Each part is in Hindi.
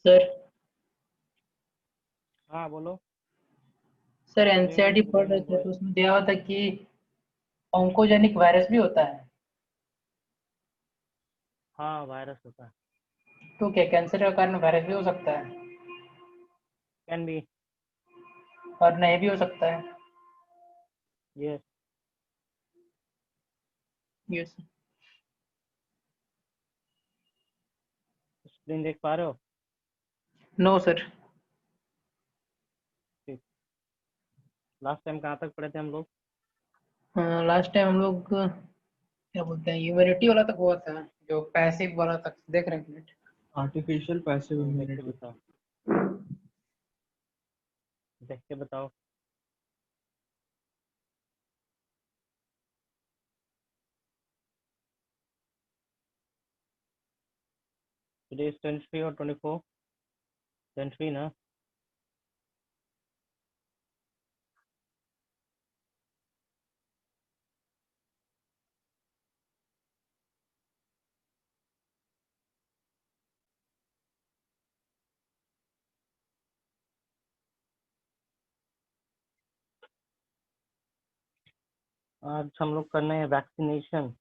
सर हाँ बोलो। सर एनसीईआरटी पढ़ रहे थे तो उसमें दिया हुआ था कि ऑन्कोजेनिक वायरस भी होता है। हाँ वायरस होता है। तो क्या कैंसर का कारण वायरस भी हो सकता है कैन बी। और नहीं भी हो सकता है? यस। यस। स्क्रीन देख पा रहे हो? No sir. ठीक। लास्ट टाइम कहाँ तक पढ़े थे हम लोग? लास्ट टाइम हम लोग क्या बोलते हैं ह्यूमैनिटी वाला तक हुआ था, जो पैसिव वाला तक देख रहे हैं एक मिनट। आर्टिफिशियल पैसिव देख के इम्यूनिटी। बताओ, देख के बताओ। टुडे इज 23 और 24? 23 ना? आज हम लोग करना है वैक्सीनेशन।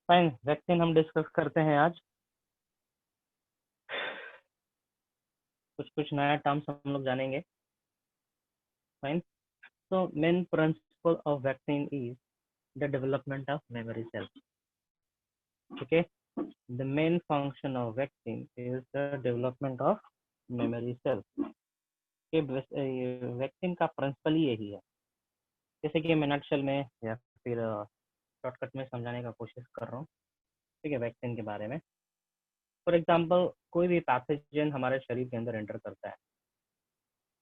फाइन, वैक्सीन हम डिस्कस करते हैं आज। कुछ कुछ नया टर्म्स हम लोग जानेंगे। Fine. So main principle of vaccine is the development of memory cells. Okay, the main function of vaccine is the development of memory cells. कि वैक्सीन का प्रिंसिपल ही यही है। जैसे कि मैं नटशेल में या फिर शॉर्टकट में समझाने का कोशिश कर रहा हूँ। ठीक है, वैक्सीन के बारे में फॉर एग्जांपल कोई भी पैथोजन हमारे शरीर के अंदर एंटर करता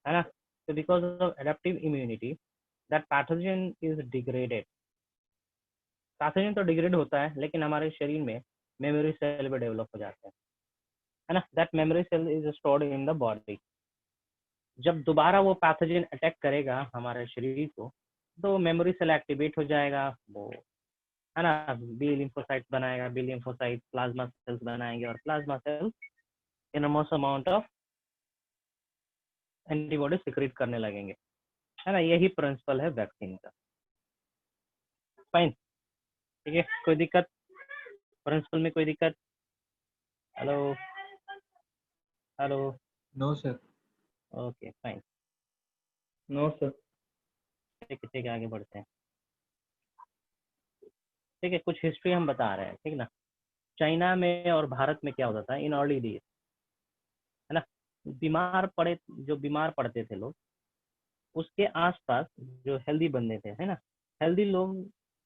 है ना? तो because of adaptive immunity that pathogen is degraded. Pathogen तो डिग्रेड होता है लेकिन हमारे शरीर में मेमोरी सेल भी डेवलप हो जाते हैं, है ना? That memory cell is stored in the body. जब दोबारा वो पैथोजन अटैक करेगा हमारे शरीर को तो मेमोरी सेल एक्टिवेट हो जाएगा, वो है ना, बी लिम्फोसाइट्स बनाएगा, बी लिम्फोसाइट प्लाज्मा सेल्स बनाएंगे और plasma cells enormous amount of antibody secrete करने लगेंगे। है ना, यही प्रिंसिपल है वैक्सीन का। फाइन, ठीक है, कोई दिक्कत प्रिंसिपल में, कोई दिक्कत? Hello hello, No, sir. Okay fine, No, sir. ठीक है, आगे बढ़ते हैं। ठीक है, कुछ हिस्ट्री हम बता रहे हैं, ठीक ना। चाइना में और भारत में क्या होता था इन अर्ली डेज, है ना, जो बीमार पड़ते थे लोग, उसके आसपास जो हेल्दी बंदे थे, है ना, हेल्दी लोग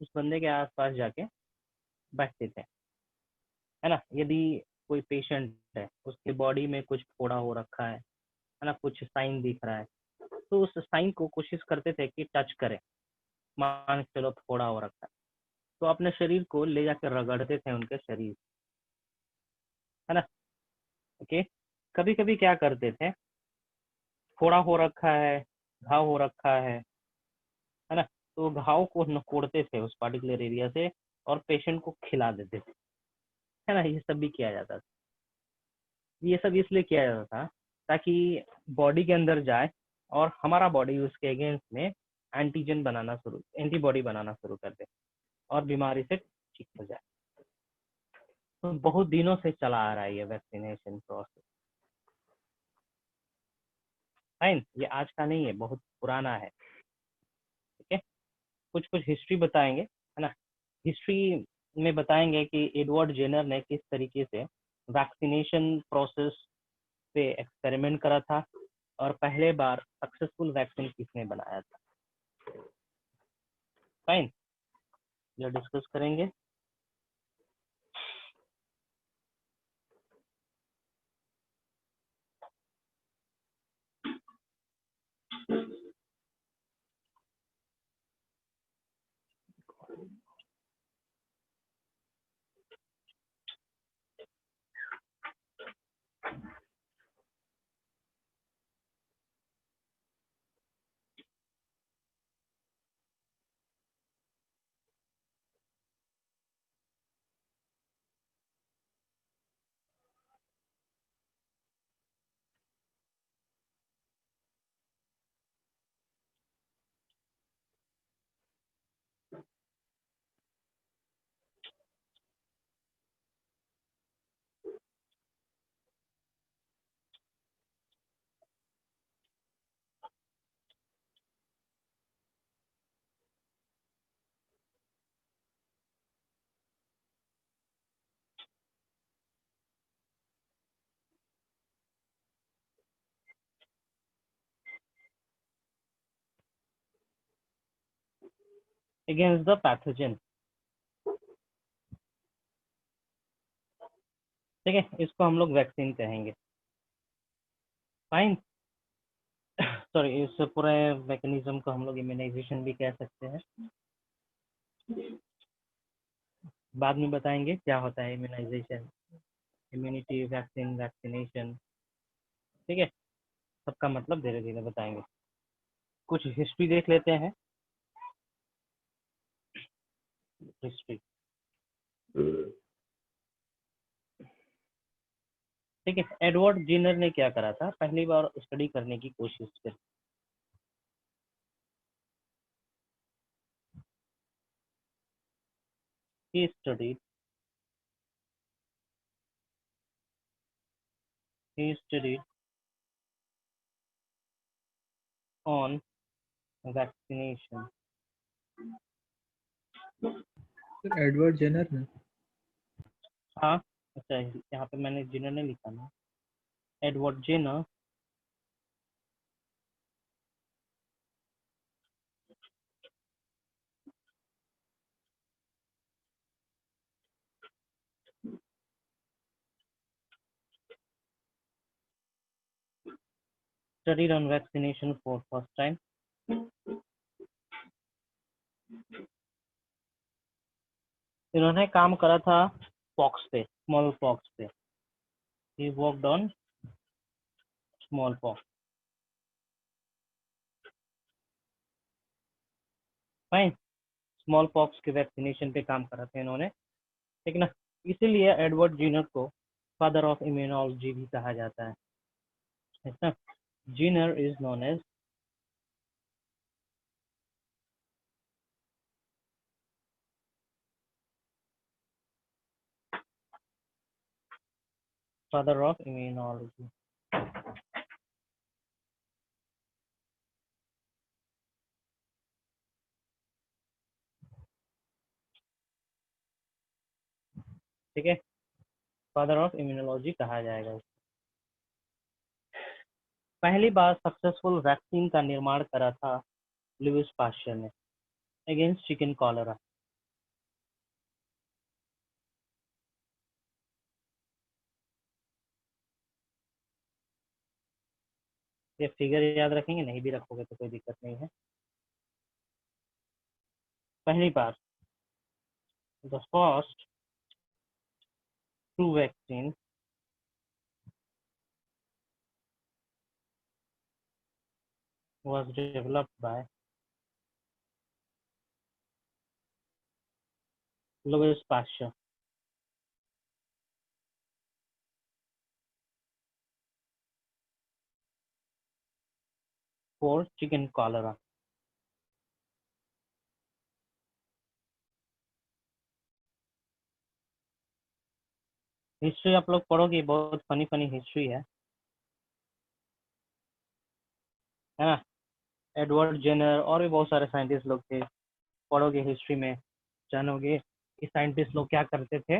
उस बंदे के आसपास जाके बैठते थे, है ना। यदि कोई पेशेंट है, उसके बॉडी में कुछ फोड़ा हो रखा है ना, कुछ साइन दिख रहा है, तो उस साइन को कोशिश करते थे कि टच करें, मान के चलो फोड़ा हो रखा है, तो अपने शरीर को ले जाकर रगड़ते थे उनके शरीर, है ना। ओके, कभी कभी क्या करते थे, फोड़ा हो रखा है, घाव हो रखा है ना, तो घाव को नकोड़ते थे उस पार्टिकुलर एरिया से और पेशेंट को खिला देते थे, है ना। ये सब भी किया जाता था। ये सब इसलिए किया जाता था ताकि बॉडी के अंदर जाए और हमारा बॉडी उसके अगेंस्ट में एंटीबॉडी बनाना शुरू कर दे और बीमारी से ठीक हो जाए। तो बहुत दिनों से चला आ रहा है ये वैक्सीनेशन प्रोसेस। फाइन, ये आज का नहीं है, बहुत पुराना है। ठीक है, कुछ कुछ हिस्ट्री बताएंगे, है ना। हिस्ट्री में बताएंगे कि एडवर्ड जेनर ने किस तरीके से वैक्सीनेशन प्रोसेस पे एक्सपेरिमेंट करा था और पहले बार सक्सेसफुल वैक्सीन किसने बनाया था। फाइन, ये डिस्कस करेंगे। अगेंस्ट द पैथोजन, ठीक है, इसको हम लोग वैक्सीन कहेंगे। फाइन, सॉरी, इस पूरे मैकेनिज्म को हम लोग इम्यूनाइजेशन भी कह सकते हैं। बाद में बताएंगे क्या होता है इम्यूनाइजेशन, इम्यूनिटी, वैक्सीन, वैक्सीनेशन, ठीक है, सबका मतलब धीरे धीरे बताएंगे। कुछ हिस्ट्री देख लेते हैं। हिस्ट्री, ठीक है, एडवर्ड जिनर ने क्या करा था, पहली बार स्टडी करने की कोशिश की। He studied on vaccination। Sir, Edward Jenner ने हाँ, अच्छा, यहाँ पे मैंने जिनर ने लिखा ना, Edward zener studied on vaccination for first time। इन्होंने काम करा था पॉक्स पे, स्मॉल पॉक्स पे। He worked on small pox। Fine, small pox के वैक्सीनेशन पे काम करा था इन्होंने, ठीक ना। इसीलिए एडवर्ड जिनर को फादर ऑफ इम्यूनोलॉजी भी कहा जाता है ना। Jenner is known as father of immunology. ठीक है, फादर ऑफ इम्यूनोलॉजी कहा जाएगा। पहली बार सक्सेसफुल वैक्सीन का निर्माण करा था लुइस पास्चर ने अगेंस्ट चिकन कॉलरा। ये फिगर याद रखेंगे, नहीं भी रखोगे तो कोई दिक्कत नहीं है। पहली बार the first true vaccine was developed by Louis Pasteur for chicken cholera। History आप लोग पढ़ोगे, बहुत फनी फनी हिस्ट्री है ना। एडवर्ड जेनर और भी बहुत सारे साइंटिस्ट लोग थे, पढ़ोगे हिस्ट्री में जानोगे कि साइंटिस्ट लोग क्या करते थे।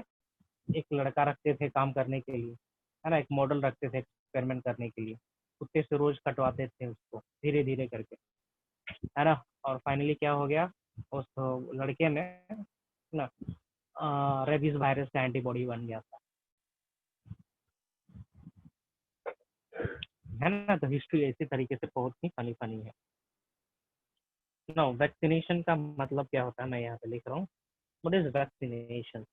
एक लड़का रखते थे काम करने के लिए, है ना, एक मॉडल रखते थे एक्सपेरिमेंट करने के लिए, कुत्ते से रोज कटवाते थे उसको धीरे धीरे करके, है ना। और फाइनली क्या हो गया, उस लड़के में ना रेबीज वायरस का एंटीबॉडी बन गया था, है ना। तो हिस्ट्री इसी तरीके से बहुत ही फनी फनी है। नो, वैक्सीनेशन का मतलब क्या होता है, मैं यहाँ पे लिख रहा हूँ। What is vaccination?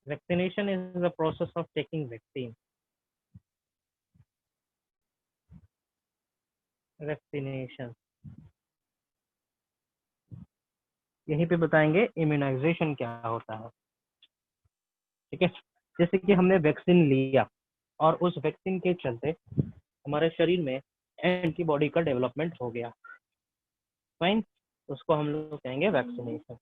Vaccination is the process of taking vaccine. Vaccination यहीं पे बताएंगे इम्यूनाइजेशन क्या होता है। ठीक है, जैसे कि हमने वैक्सीन लिया और उस वैक्सीन के चलते हमारे शरीर में एंटीबॉडी का डेवलपमेंट हो गया, फाइन, उसको हम लोग कहेंगे vaccination.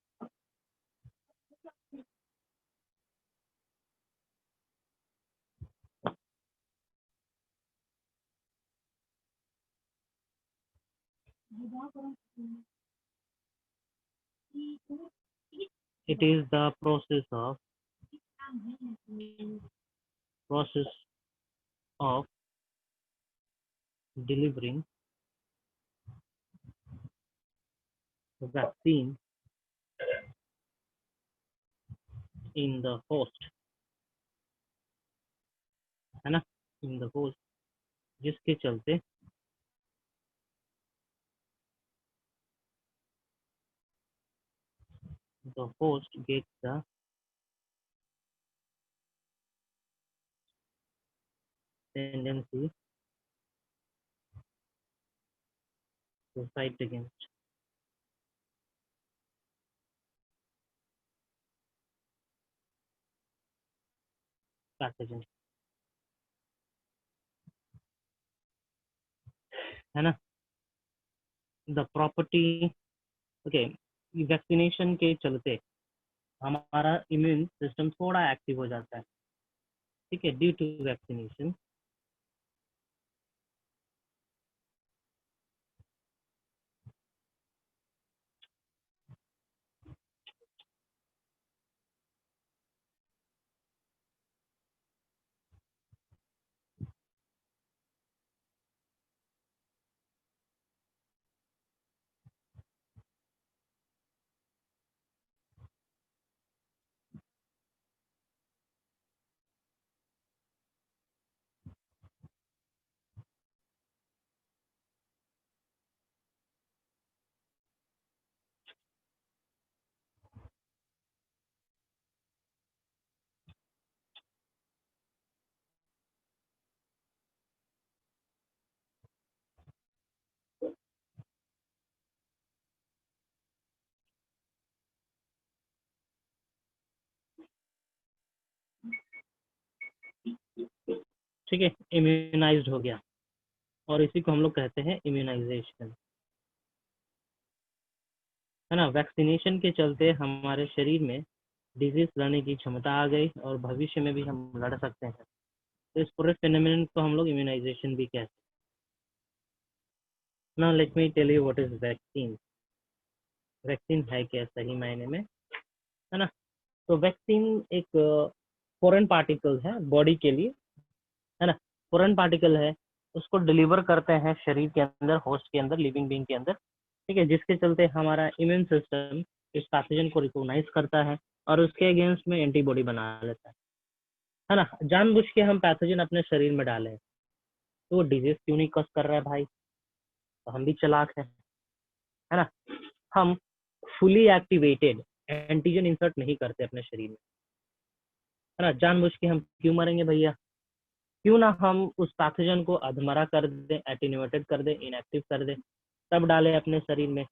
It is the process of delivering the vaccine in the host, है ना, in the host, जिसके चलते the host gets the tendency to fight against pathogen, है ना। the property, okay, वैक्सीनेशन के चलते हमारा इम्यून सिस्टम थोड़ा एक्टिव हो जाता है, ठीक है, ड्यू टू वैक्सीनेशन। ठीक है, इम्यूनाइज्ड हो गया और इसी को हम लोग कहते हैं इम्यूनाइजेशन, है ना। वैक्सीनेशन के चलते हमारे शरीर में डिजीज लाने की क्षमता आ गई और भविष्य में भी हम लड़ सकते हैं। तो इस पूरे फिनोमेनन को हम लोग इम्यूनाइजेशन भी कहते हैं। Now let me tell you what is vaccine. Vaccine है क्या सही मायने में, है ना। तो वैक्सीन एक फॉरेन पार्टिकल है बॉडी के लिए, है ना। फॉरेन पार्टिकल है, उसको डिलीवर करते हैं शरीर के अंदर, होस्ट के अंदर, लिविंग बीइंग के अंदर, ठीक है, जिसके चलते हमारा इम्यून सिस्टम इस पैथोजन को रिकॉग्नाइज करता है और उसके अगेंस्ट में एंटीबॉडी बना लेता है ना। जानबूझ के हम पैथोजन अपने शरीर में डाले हैं, तो वो डिजीज क्यों नहीं कस कर रहा है भाई, तो हम भी चालाक है ना। हम फुली एक्टिवेटेड एंटीजन इंसर्ट नहीं करते अपने शरीर में, है ना। जानबूझ के हम क्यों मरेंगे भैया, क्यों ना हम उस पैथोजन को अधमरा कर दे, एटीन्यूएटेड कर दे, इनएक्टिव कर दे, तब डाले अपने शरीर में,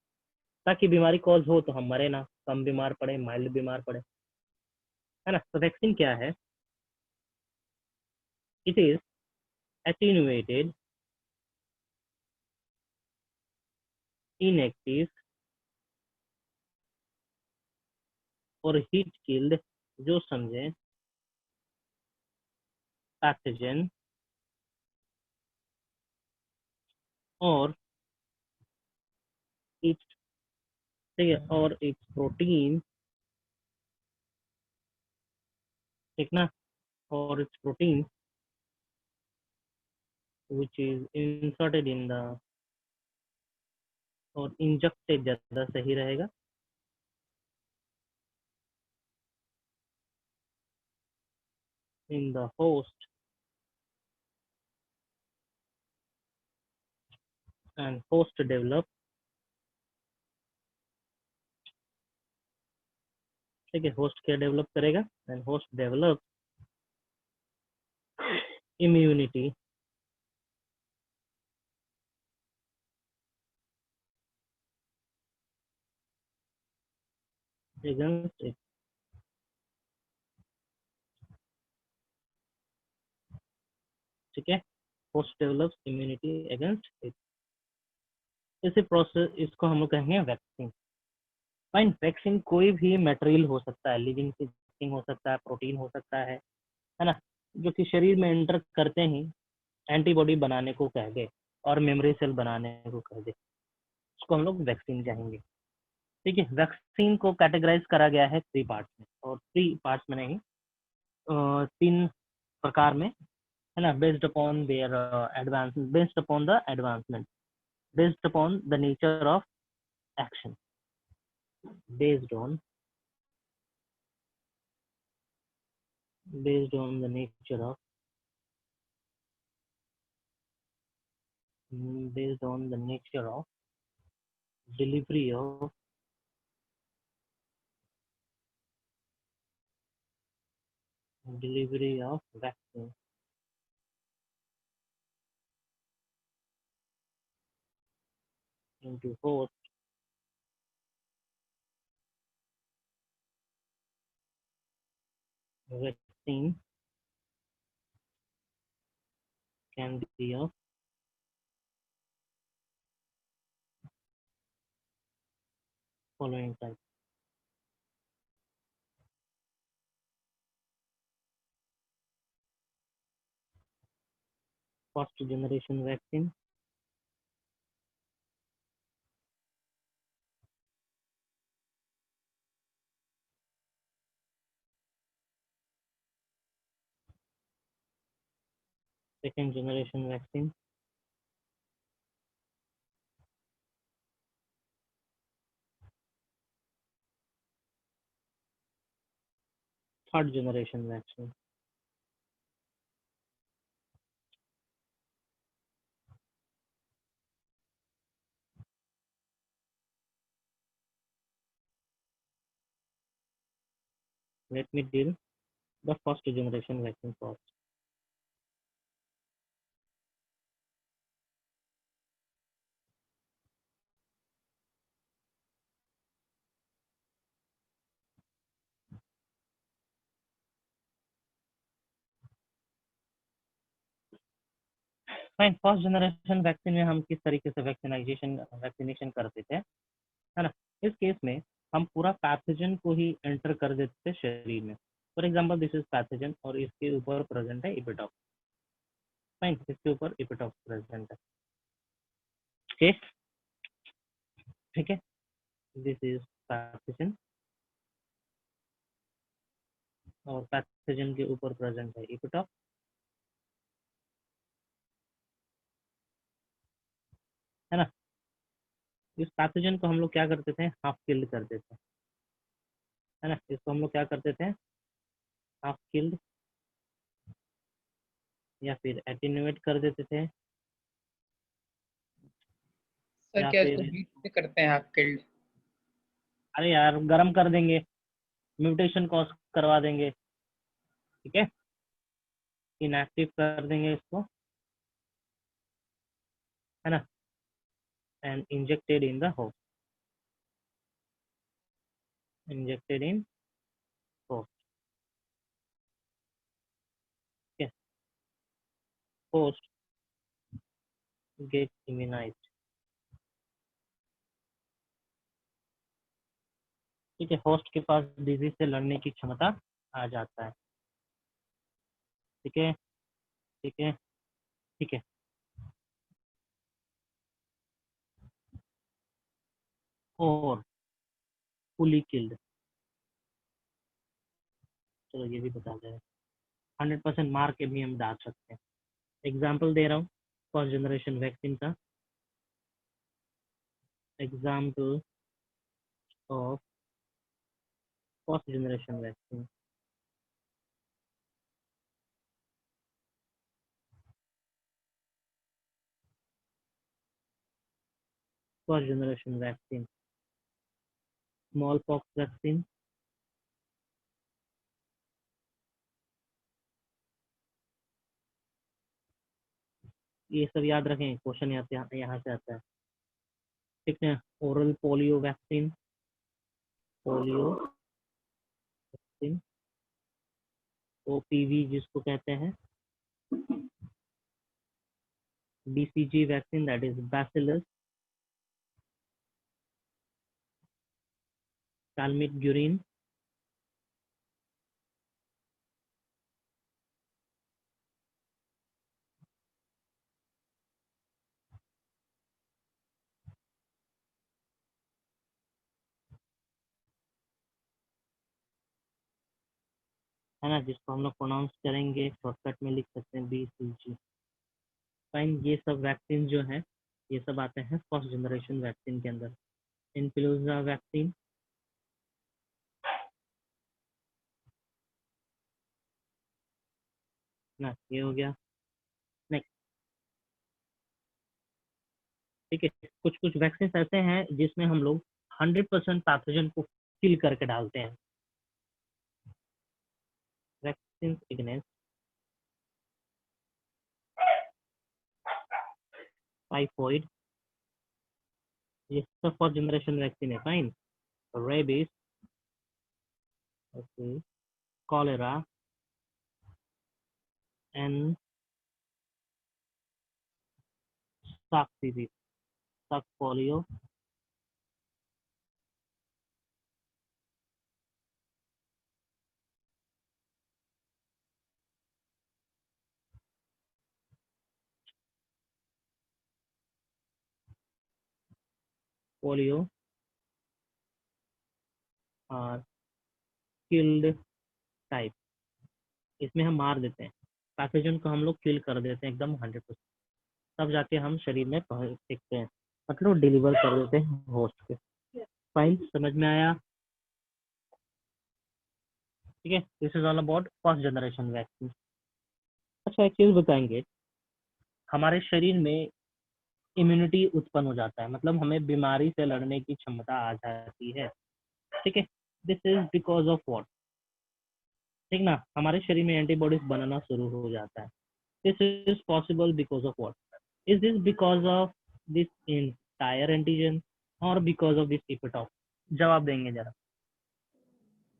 ताकि बीमारी कॉज हो तो हम मरे ना, कम बीमार पड़े, माइल्ड बीमार पड़े, है ना। तो वैक्सीन क्या है, इट इज attenuated, inactive और हीट किल्ड, जो समझे, पैथोजन और इट्स, ठीक है, और इट्स प्रोटीन, ठीक ना, और it's protein which is inserted in the, और इंजेक्टेड ज्यादा सही रहेगा, in the host and host develop, ठीक है, होस्ट क्या डेवलप करेगा, and host develop immunity against it, ठीक है, host develops immunity against it. इसी प्रोसेस, इसको हम लोग कहेंगे वैक्सीन। फाइन, वैक्सीन कोई भी मटेरियल हो सकता है, लिविंग थिंग हो सकता है, प्रोटीन हो सकता है ना, जो कि शरीर में एंटर करते ही एंटीबॉडी बनाने को कह दे और मेमोरी सेल बनाने को कह दे, उसको हम लोग वैक्सीन कहेंगे, ठीक है। वैक्सीन को कैटेगराइज करा गया है 3 पार्ट्स में, और 3 पार्ट्स में नहीं, 3 प्रकार में, है ना, based upon their advance, based upon the advancement, based upon the nature of action, based on based on the nature of based on the nature of delivery of vaccine into host, vaccine can be of following type. First generation vaccine, second generation vaccine, third generation vaccine. Let me deal the first generation vaccine first. Fine, first generation vaccine में हम किस तरीके से वैक्सीनेशन करते थे, है ना। इस केस में हम पूरा पैथोजन को ही एंटर कर देते हैं शरीर में। For example this is pathogen और इसके ऊपर प्रेजेंट है एपिटॉक्स। फाइन, इसके ऊपर एपिटॉक्स प्रेजेंट है। ओके, ठीक है, दिस इज पैथोजन और पैथोजन के ऊपर प्रेजेंट है एपिटॉक्स, है ना। इस पैथोजन को हम लोग क्या करते थे, हाफ किल्ड करते थे, है ना। इसको हम लोग क्या करते थे, हाफ किल्ड या फिर एटीन्यूएट कर देते थे, सर या क्या इसको फिर हीट से करते हैं आप किल्ड? अरे यार गर्म कर देंगे, म्यूटेशन कॉज करवा देंगे, ठीक है, इनएक्टिव कर देंगे इसको, है ना, and injected in the host, injected in host, ठीक है, होस्ट गेट इम्यूनाइज्ड, ठीक है, होस्ट के पास डिजीज से लड़ने की क्षमता आ जाता है, ठीक है, ठीक है, ठीक है। और फुली किल्ड, चलो ये भी बता दें, 100% मार के भी हम डाल सकते हैं। एग्जाम्पल दे रहा हूँ फर्स्ट जनरेशन वैक्सीन का, example of first generation vaccine, first generation vaccine, small pox vaccine, ये सब याद रखें, क्वेश्चन यहाँ से आता है, ठीक है। Oral polio vaccine, polio vaccine, OPV जिसको कहते हैं, BCG vaccine that is bacillus Calmette Guerin, है ना, जिसको हम लोग प्रोनाउंस करेंगे शॉर्टकट में लिख सकते हैं बीसीजी। फाइन, ये सब वैक्सीन जो है ये सब आते हैं फर्स्ट जनरेशन वैक्सीन के अंदर। इन्फ्लुएंजा वैक्सीन, ना ये हो गया। नेक्स्ट, ठीक है, कुछ कुछ वैक्सीन ऐसे हैं जिसमें हम लोग 100% पैथोजन को किल करके डालते हैं। वैक्सीन अगेंस्ट टाइफॉइड, ये सब फर्स्ट जनरेशन वैक्सीन है। Fine, rabies, okay, cholera and साक डिजीज, साक पोलियो, पोलियो और किल्ड टाइप, इसमें हम मार देते हैं, पैथोजन को हम लोग किल कर देते हैं एकदम 100%, तब जाके हम शरीर में पहुंच सकते हैं, मतलब डिलीवर कर देते हैं होस्ट के। फाइन, समझ में आया, ठीक है। This is all about first generation vaccine. अच्छा एक चीज बताएंगे, हमारे शरीर में इम्यूनिटी उत्पन्न हो जाता है, मतलब हमें बीमारी से लड़ने की क्षमता आ जाती है, ठीक है। This is because of what, ठीक ना, हमारे शरीर में एंटीबॉडीज बनना शुरू हो जाता है। This is possible because of what, is this because of this entire antigen और बिकॉज ऑफ दिस एपिटॉप? जवाब देंगे जरा,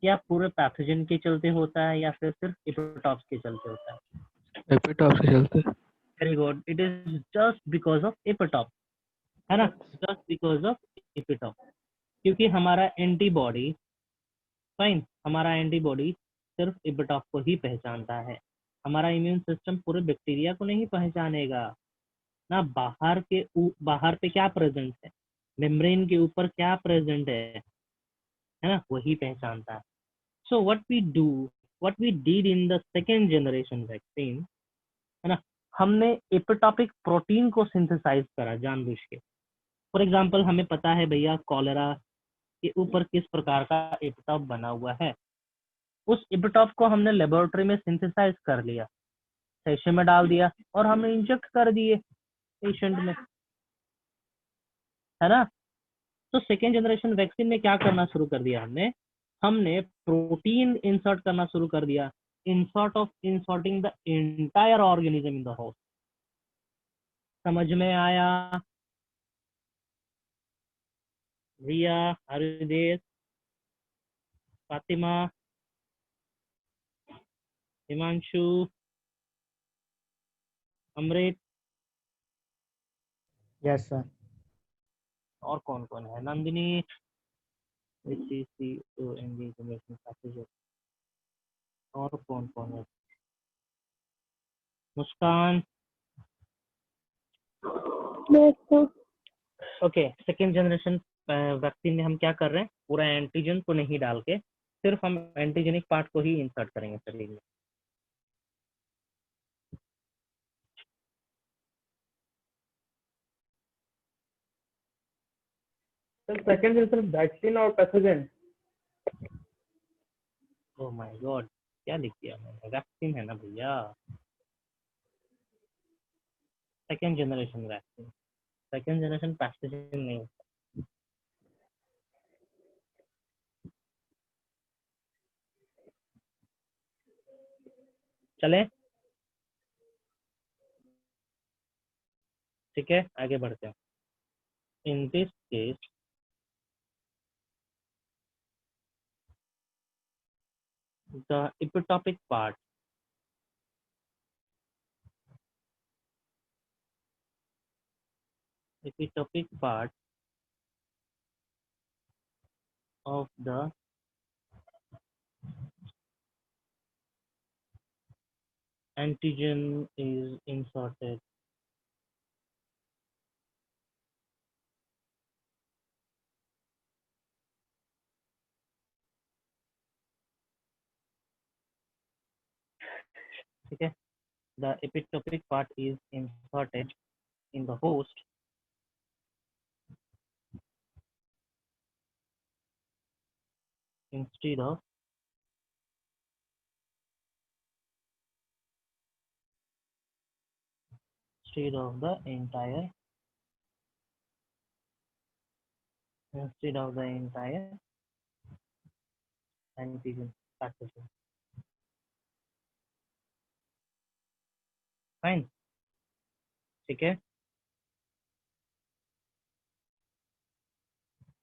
क्या पूरे पैथोजन के चलते होता है या फिर सिर्फ एपिटॉप्स के चलते होता है? एपिटॉप से चलते। Very good, it is just because of epitope, है ना, जस्ट बिकॉज ऑफ एपिटॉप। क्योंकि हमारा एंटीबॉडी, फाइन, हमारा एंटीबॉडी सिर्फ इपिटॉप को ही पहचानता है। हमारा इम्यून सिस्टम पूरे बैक्टीरिया को नहीं पहचानेगा ना। बाहर पे क्या प्रेजेंट है, मेम्ब्रेन के ऊपर क्या प्रेजेंट है ना, वही पहचानता है। So what we did in the second generation vaccine, है ना, हमने एपिटॉपिक प्रोटीन को सिंथेसाइज करा जानबूझ के। फॉर एग्जाम्पल हमें पता है भैया कॉलेरा के ऊपर किस प्रकार का एपिटॉप बना हुआ है, उस एपिटॉप को हमने लेबोरेटरी में सिंथेसाइज कर लिया, सेशे में डाल दिया और हमने इंजेक्ट कर दिए पेशेंट में, है ना। तो सेकेंड जनरेशन वैक्सीन में क्या करना शुरू कर दिया हमने प्रोटीन इंसर्ट करना शुरू कर दिया, inserting the entire organism in the host. समझ में आया? रिया, हरिदेश, फातिमा, हिमांशु, अमृत, यस सर। और कौन कौन है? नंदिनी, और कौन कौन है? मुस्कान। ओके, सेकेंड जनरेशन वैक्सीन में हम क्या कर रहे हैं, पूरा एंटीजन को नहीं डाल के सिर्फ हम एंटीजेनिक पार्ट को ही इंसर्ट करेंगे शरीर में। सेकंड जनरेशन वैक्सीन और पैथोजन। ओह माय गॉड, क्या लिख दिया मैंने? वैक्सीन है ना भैया, second generation vaccine, second generation pathogen नहीं। चले, ठीक है, आगे बढ़ते हैं। In this case the epitopic part of the antigen is inserted ठीक है, the epitopic part is inserted in the host instead of the entire antigen pathogen. Fine, ठीक है।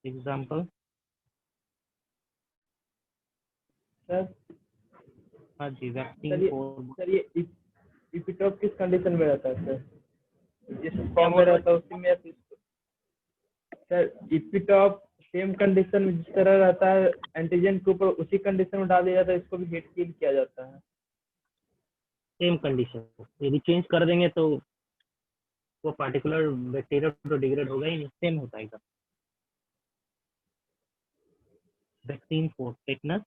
एग्जाम्पल, सर हाँ जी, वैक्सीन सर ये इपिटॉप किस कंडीशन में रहता है सर? जिस फॉर्म में रहता है उसी में सर इपिटॉप सेम कंडीशन में जिस तरह रहता है एंटीजन के ऊपर उसी कंडीशन में डाल दिया जाता है, इसको भी हीट किल किया जाता है। सेम कंडीशन, यदि चेंज कर देंगे तो वो पार्टिकुलर बैक्टीरिया तो डिग्रेड होगा ही नहीं, सेम होता है एकदम। वैक्सीन फॉर टेटनस,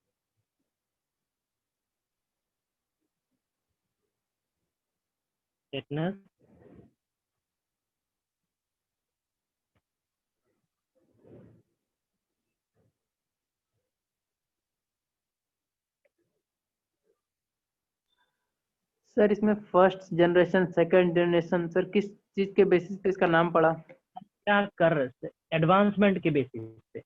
सर इसमें first generation second generation sir किस चीज के बेसिस पे इसका नाम पड़ा? क्या कर रहे थे? एडवांसमेंट के बेसिस पे,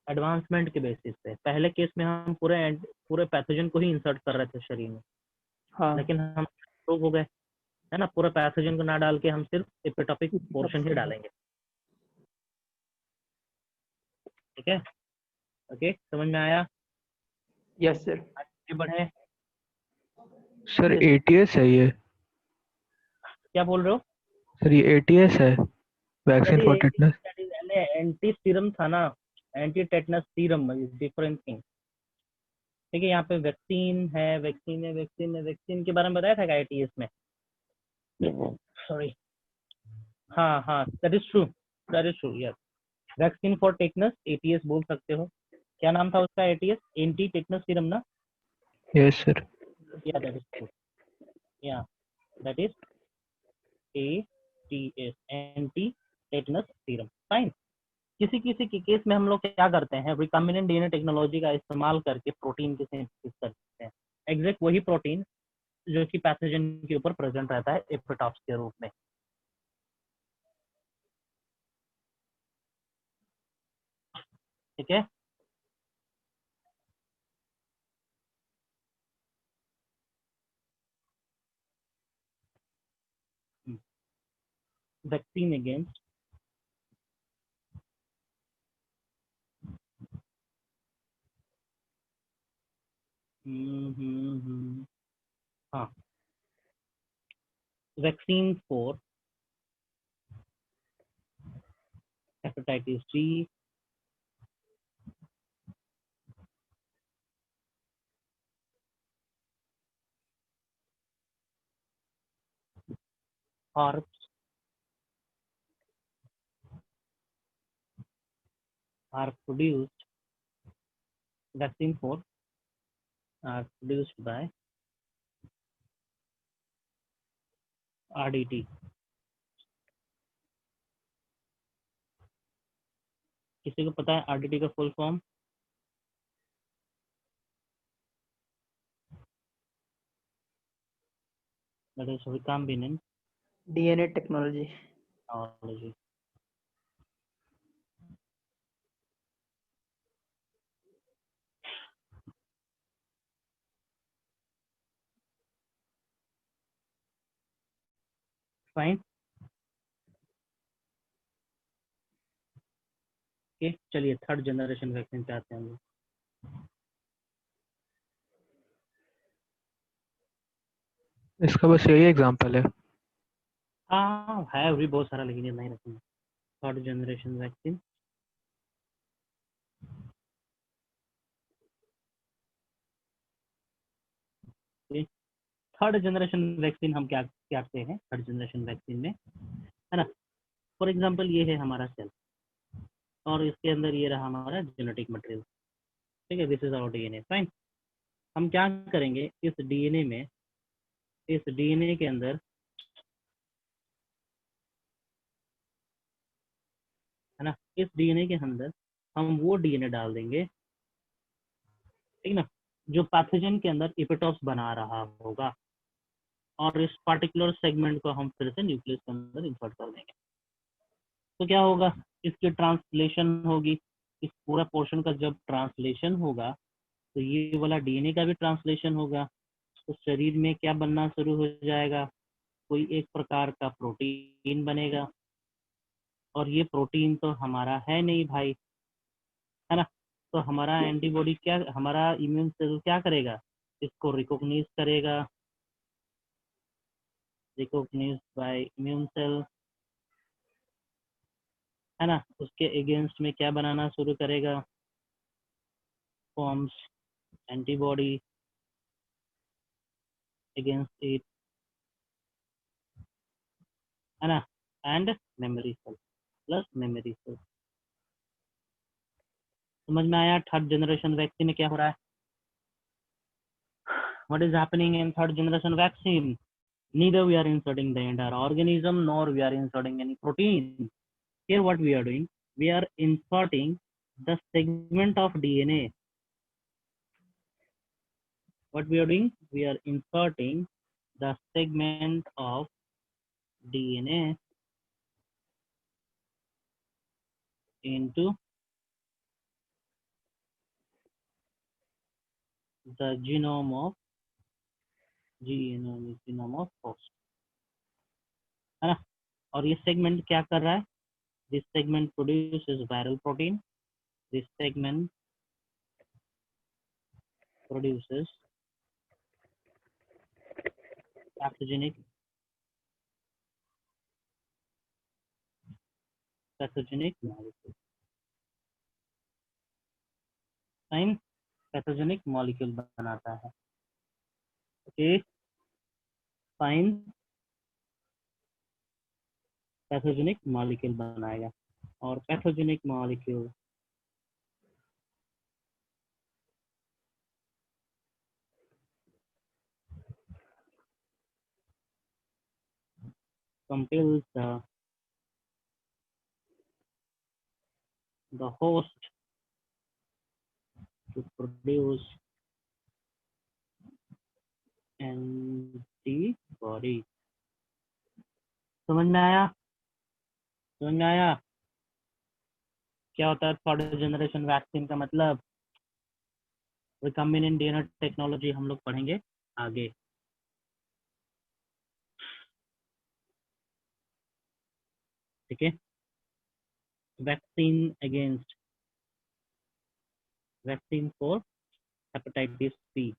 एडवांसमेंट के बेसिस पे। पहले केस में हम पूरे पैथोजन को ही इंसर्ट कर रहे थे शरीर में, हाँ, लेकिन हम रोग हो गए, है ना, पूरे पैथोजन को ना डाल के हम सिर्फ एपिटॉपिक पोर्शन ही डालेंगे, ठीक है। ओके, समझ में आया? Yes sir. आगे बढ़े। सर एटीएस है ये? क्या बोल रहे हो सर ये एटीएस है, vaccine for tetanus? Anti serum था ना, anti tetanus serum is different thing. ठीक है, यहाँ पे वैक्सीन है, वैक्सीन के बारे में बताया था आईटीएस में, सॉरी। हाँ हाँ, that is true, yes. Vaccine for tetanus, ATS बोल सकते हो। क्या नाम था उसका? एटीएस, एंटी टेटनस सीरम ना? Yes sir. या दैट इज ट्रू, या that is ATS, anti tetanus serum. Fine. किसी किसी के केस में हम लोग क्या करते हैं, रिकॉम्बिनेंट डीएनए टेक्नोलॉजी का इस्तेमाल करके प्रोटीन की सिंथेसिस करते हैं, एग्जैक्ट वही प्रोटीन जो कि पैथोजन के ऊपर प्रेजेंट रहता है एपिटॉप्स के रूप में। ठीक है, वैक्सीन अगेंस्ट हाँ, vaccine for hepatitis C, are produced, vaccine for are produced by RDT। किसी को पता है RDT का full form? That is recombinant DNA technology. Technology. Fine. Okay, चलिए थर्ड जनरेशन वैक्सीन पे आते हैं हम लोग। इसका बस यही एग्जांपल है। हाँ है भी बहुत सारा, लेकिन ये नहीं रखूंगा। Third generation vaccine, third generation vaccine हम क्या क्या करते हैं थर्ड जनरेशन वैक्सीन में, है ना? फॉर एग्जांपल ये है हमारा सेल, और इसके अंदर ये रहा हमारा जेनेटिक मटेरियल। ठीक है, this is our DNA. Fine. हम क्या करेंगे, इस डीएनए में, इस डीएनए के अंदर, है ना, इस डीएनए के अंदर हम वो डीएनए डाल देंगे, ठीक ना, जो पैथोजन के अंदर एपिटॉप्स बना रहा होगा, और इस पर्टिकुलर सेगमेंट को हम फिर से न्यूक्लियस के अंदर इंसर्ट कर देंगे। तो क्या होगा, इसकी ट्रांसलेशन होगी। इस पूरा पोर्शन का जब ट्रांसलेशन होगा, तो ये वाला डीएनए का भी ट्रांसलेशन होगा। तो शरीर में क्या बनना शुरू हो जाएगा, कोई एक प्रकार का प्रोटीन बनेगा, और ये प्रोटीन तो हमारा है नहीं भाई, है ना? तो हमारा एंटीबॉडी क्या, हमारा इम्यून सेल क्या करेगा, इसको रिकॉग्नाइज करेगा, रिकॉग्नाइज बाय इम्यून सेल, है ना? उसके अगेंस्ट में क्या बनाना शुरू करेगा, फॉर्म्स एंटीबॉडी अगेंस्ट इट, है ना? And memory cell plus memory cell. समझ में आया थर्ड जनरेशन वैक्सीन में क्या हो रहा है? What is happening in third generation vaccine? Neither we are inserting the entire organism, nor we are inserting any protein. Here what we are doing, we are inserting the segment of DNA. What we are doing, we are inserting the segment of DNA into the genome of host, है ना? और ये segment क्या कर रहा है? This segment produces viral protein. This segment produces pathogenic pathogenic molecule. Fine, pathogenic molecule बनाता है। ओके फाइन, पैथोजेनिक मॉलिक्यूल बनाएगा। और pathogenic molecule compels the host to produce antibody। समझ में आया? समझ में आया क्या होता है थर्ड जनरेशन वैक्सीन का मतलब? रिकम्बिनेंट डीएनए टेक्नोलॉजी हम लोग पढ़ेंगे आगे। ठीक है, वैक्सीन फॉर हेपेटाइटिस बी।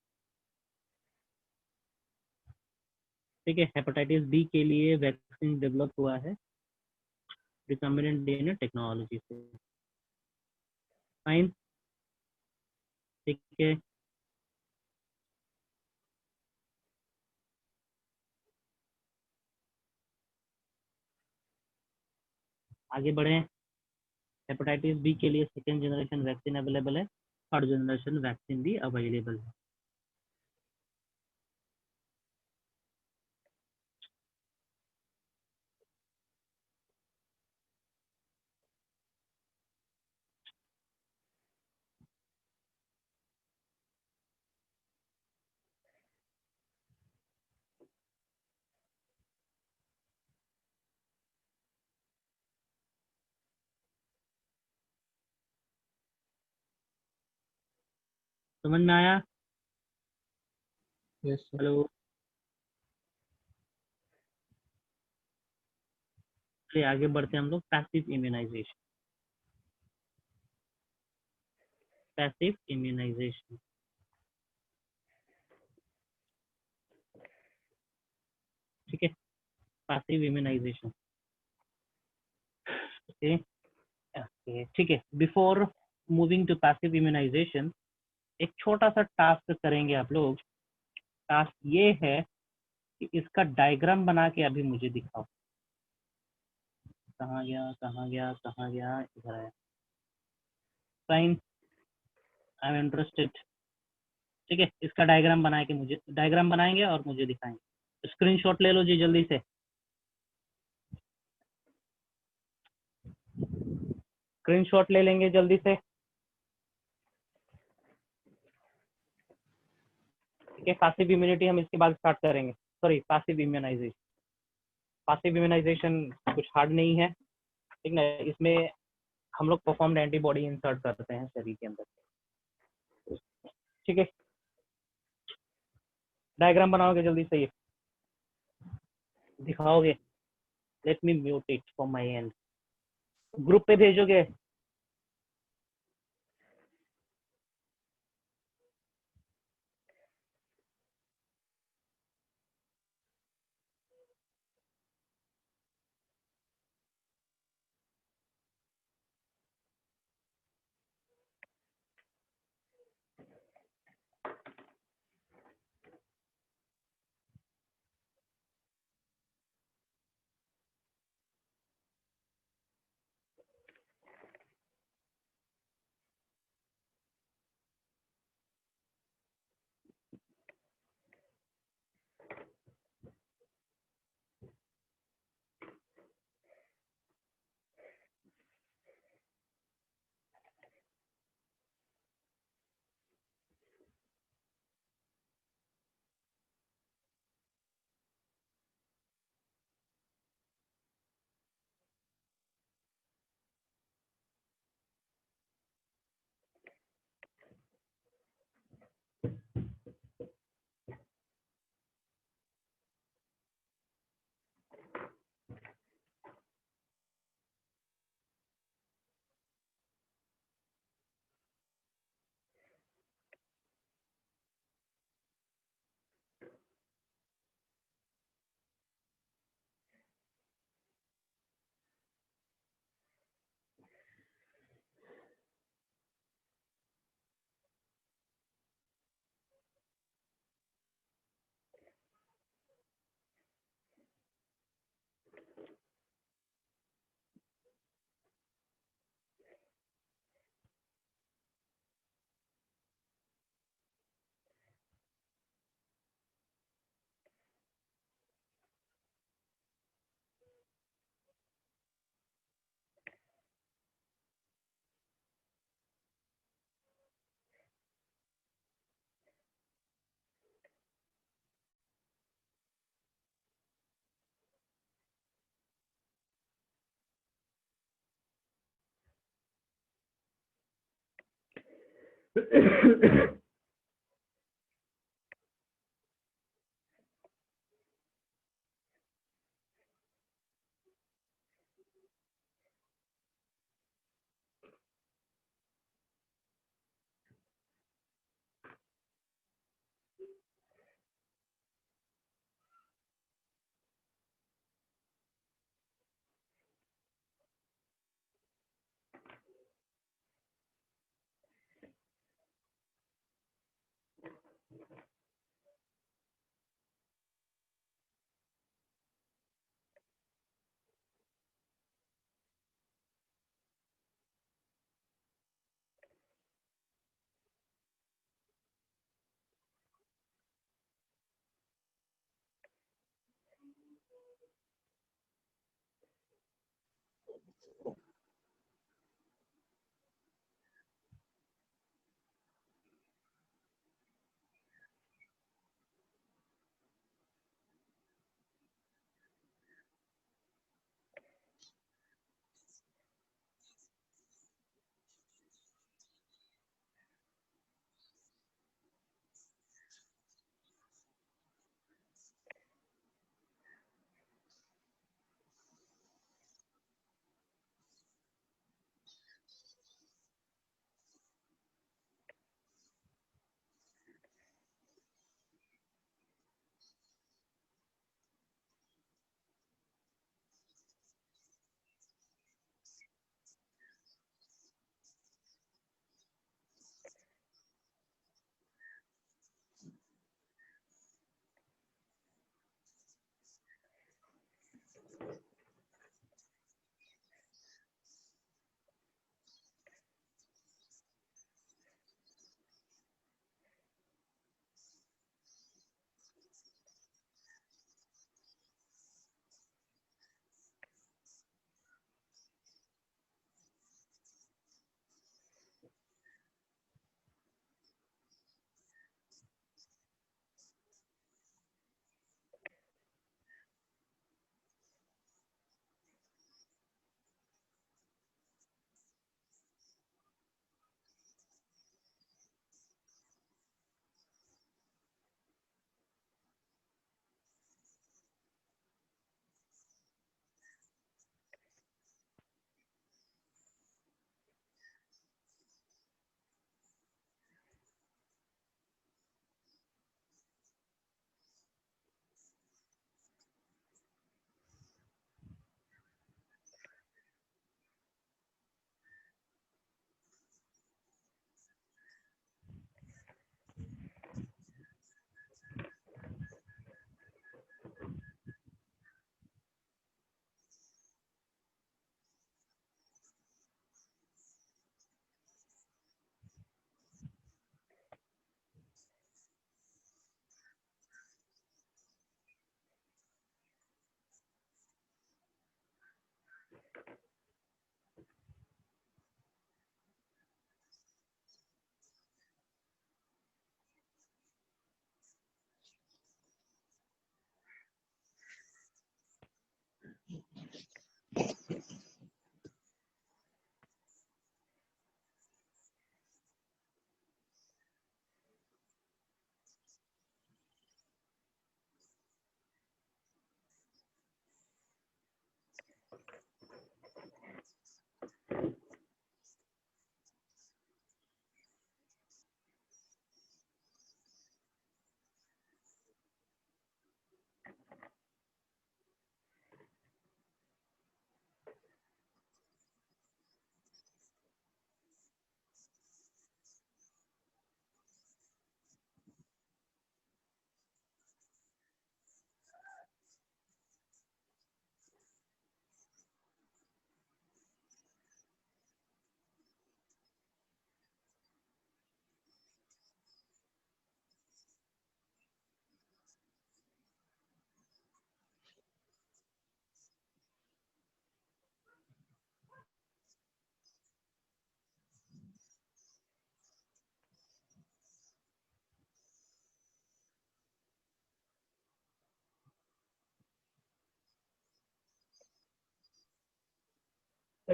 ठीक है, हेपेटाइटिस बी के लिए वैक्सीन डेवलप हुआ है रिकम्बिनेंट डीएनए टेक्नोलॉजी से। फाइन, ठीक है। आगे बढ़े। हेपेटाइटिस बी के लिए सेकेंड जनरेशन वैक्सीन अवेलेबल है, थर्ड जनरेशन वैक्सीन भी अवेलेबल है। समझ में आया? Yes sir. हेलो, चलिए आगे बढ़ते हैं हम लोग। Passive immunization. पैसिव इम्यूनाइजेशन, ठीक है, पैसिव इम्यूनाइजेशन। ओके ओके, ठीक है। Before moving to passive immunization, एक छोटा सा टास्क करेंगे आप लोग। टास्क ये है कि इसका डायग्राम बना के अभी मुझे दिखाओ। कहाँ गया कहाँ गया कहाँ गया, इधर है। Fine, I am interested. ठीक है, इसका डायग्राम बना के मुझे, डायग्राम बनाएंगे और मुझे दिखाएंगे। स्क्रीनशॉट ले लो जी जल्दी से। स्क्रीनशॉट ले लेंगे जल्दी से। ठीक है, पैसिव इम्यूनिटी हम इसके बाद स्टार्ट करेंगे। Sorry, passive immunization. Passive immunization कुछ हार्ड नहीं है, ठीक ना। इसमें हम लोग परफॉर्म्ड एंटीबॉडी इंसर्ट करते हैं शरीर के अंदर। ठीक है, डायग्राम बनाओगे जल्दी से, ये दिखाओगे। Let me mute it from my end. Group पे भेजोगे? सर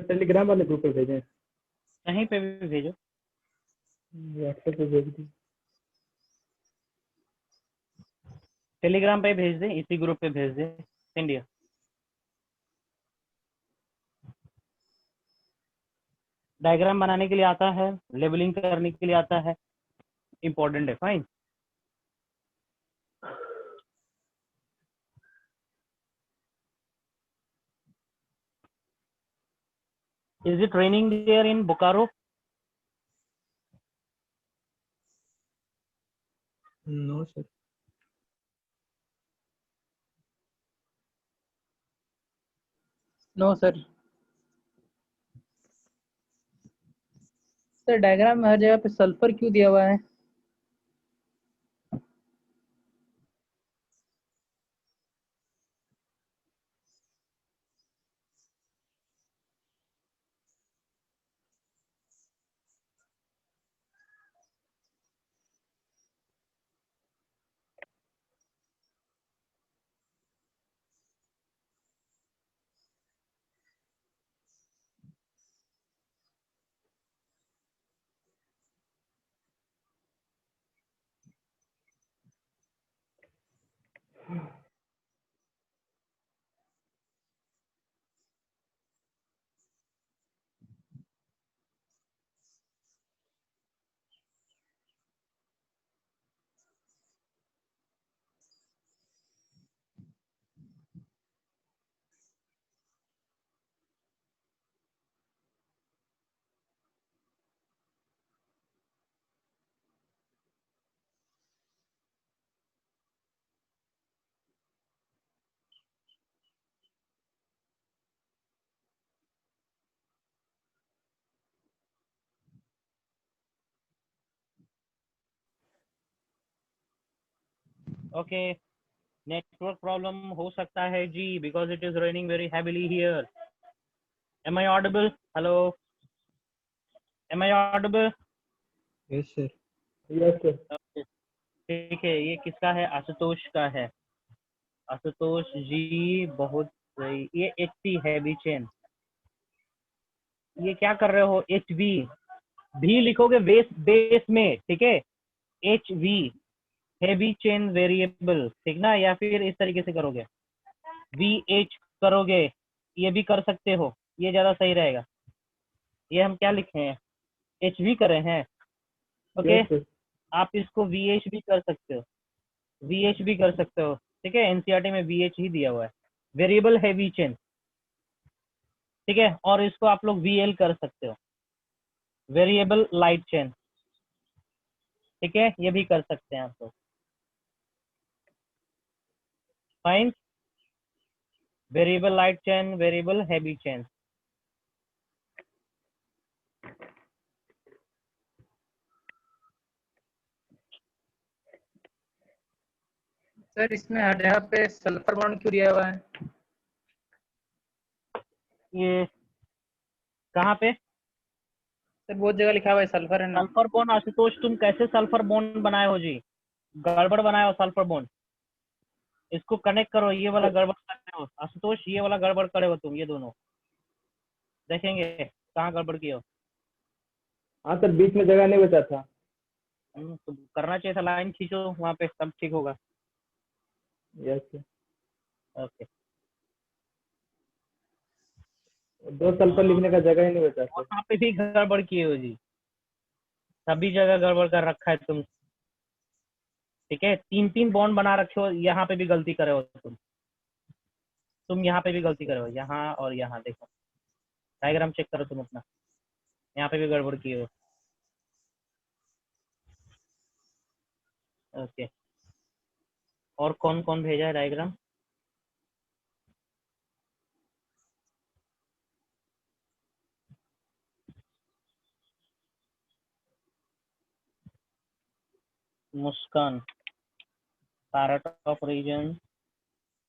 टेलीग्राम वाले ग्रुप पे भेजें? कहीं पे भी भेजो। व्हाट्सएप पे भेज दी। टेलीग्राम पे भेज दे, इसी ग्रुप पे भेज दे। इंडिया डायग्राम बनाने के लिए आता है, लेबलिंग करने के लिए आता है, इंपॉर्टेंट है। Fine. Is it raining there in Bokaro? No sir. No sir. Sir diagram में हर जगह पे सल्फर क्यों दिया हुआ है? ओके, नेटवर्क प्रॉब्लम हो सकता है जी, because it is raining very heavily here. Am I audible? Hello, am I audible? Yes sir. Yes sir. ठीक है, ये किसका है? आशुतोष का है। आशुतोष जी बहुत सही। ये एच हैवी चेन, ये क्या कर रहे हो? एच भी लिखोगे बेस बेस में, ठीक है? H we heavy chain variable, ठीक ना? या फिर इस तरीके से करोगे, वी एच करोगे, ये भी कर सकते हो, ये ज्यादा सही रहेगा। ये हम क्या लिखे हैं? एच वी करे हैं। Okay, yes sir. आप इसको वी एच भी कर सकते हो, वी एच भी कर सकते हो, ठीक है? एनसीईआरटी में वी एच ही दिया हुआ है, वेरिएबल हैवी चेन, ठीक है? और इसको आप लोग वी एल कर सकते हो, वेरिएबल लाइट चेन, ठीक है? ये भी कर सकते हैं आप लोग। Fine. Variable light chain, variable heavy chain. Sir इसमें हर जगह पे सल्फर बॉन्ड क्यों दिया हुआ है? ये कहाँ पे? सर बहुत जगह लिखा हुआ है सल्फर है ना। Sulphur bond? आशुतोष तुम कैसे सल्फर बॉन्ड बनाए हो जी? गड़बड़ बनाए हो सल्फर बॉन्ड। इसको कनेक्ट करो, ये वाला गड़बड़ कर रहे हो आशुतोष, ये वाला गड़बड़ करे हो तुम, ये दोनों देखेंगे कहाँ गड़बड़ किए हो। हाँ सर, बीच में जगह नहीं बचा था। तो करना चाहिए था, लाइन खींचो वहाँ पे, तब ठीक होगा। Yes sir. ओके, दो सल्फर लिखने का जगह ही नहीं बचा और सर। वहाँ पे भी गड़बड़ किए हो जी, सभी जगह गड़बड़ कर रखा है तुम, ठीक है? तीन तीन बॉन्ड बना रखे हो, यहाँ पे भी गलती करे हो तुम यहाँ पे भी गलती करे हो, यहाँ और यहाँ। देखो डायग्राम चेक करो तुम अपना, यहाँ पे भी गड़बड़ किए हो। ओके, और कौन कौन भेजा है diagram? Muskan, parrot of reason,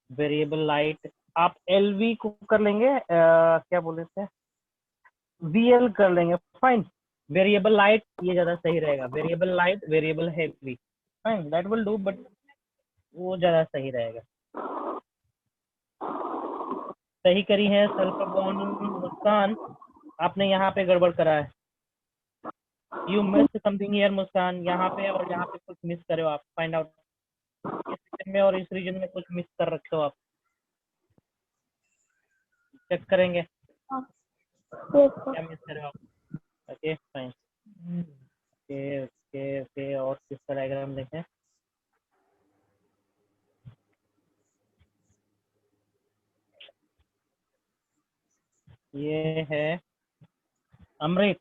variable light. आप एल वी को कर लेंगे, क्या बोल रहे थे, वी एल कर लेंगे। फाइन। वेरिएबल लाइट ये ज्यादा सही रहेगा, variable light, variable heavy. Fine, that will do, but वो ज्यादा सही रहेगा। सही करी है सल्फर बॉन्ड मुस्कान, आपने यहाँ पे गड़बड़ करा है। यू मिस समथिंग हियर मुस्कान, यहाँ पे और यहाँ पे कुछ मिस करे हो आप, फाइंड आउट। इस रीजन में और इस रीजन में कुछ मिस कर रखे हो आप, चेक करेंगे क्या मिस करे हो आप। Okay fine, okay okay okay. और किसका डायग्राम देखें। ये है अमृत,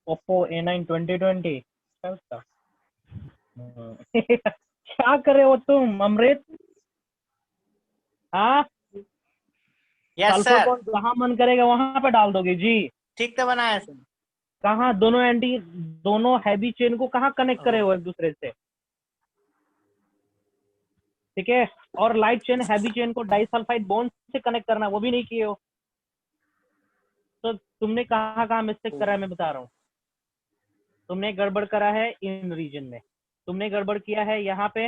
ओप्पो A9 2020। क्या उसका क्या करे हो तुम अमृत? हाँ, यस सल्फर सर, बॉन्ड जहाँ मन करेगा वहां पे डाल दोगे जी। ठीक तो बनाया सर। कहाँ दोनों एंटी, दोनों हैवी चेन को कहाँ कनेक्ट करे हो एक दूसरे से? ठीक है, और लाइट चेन हैवी चेन को डाइसल्फाइड बॉन्ड से कनेक्ट करना, वो भी नहीं किए हो। तो तुमने कहाँ कहाँ मिस्टेक करा है मैं बता रहा हूँ। तुमने गड़बड़ करा है इन रीजन में, तुमने गड़बड़ किया है यहाँ पे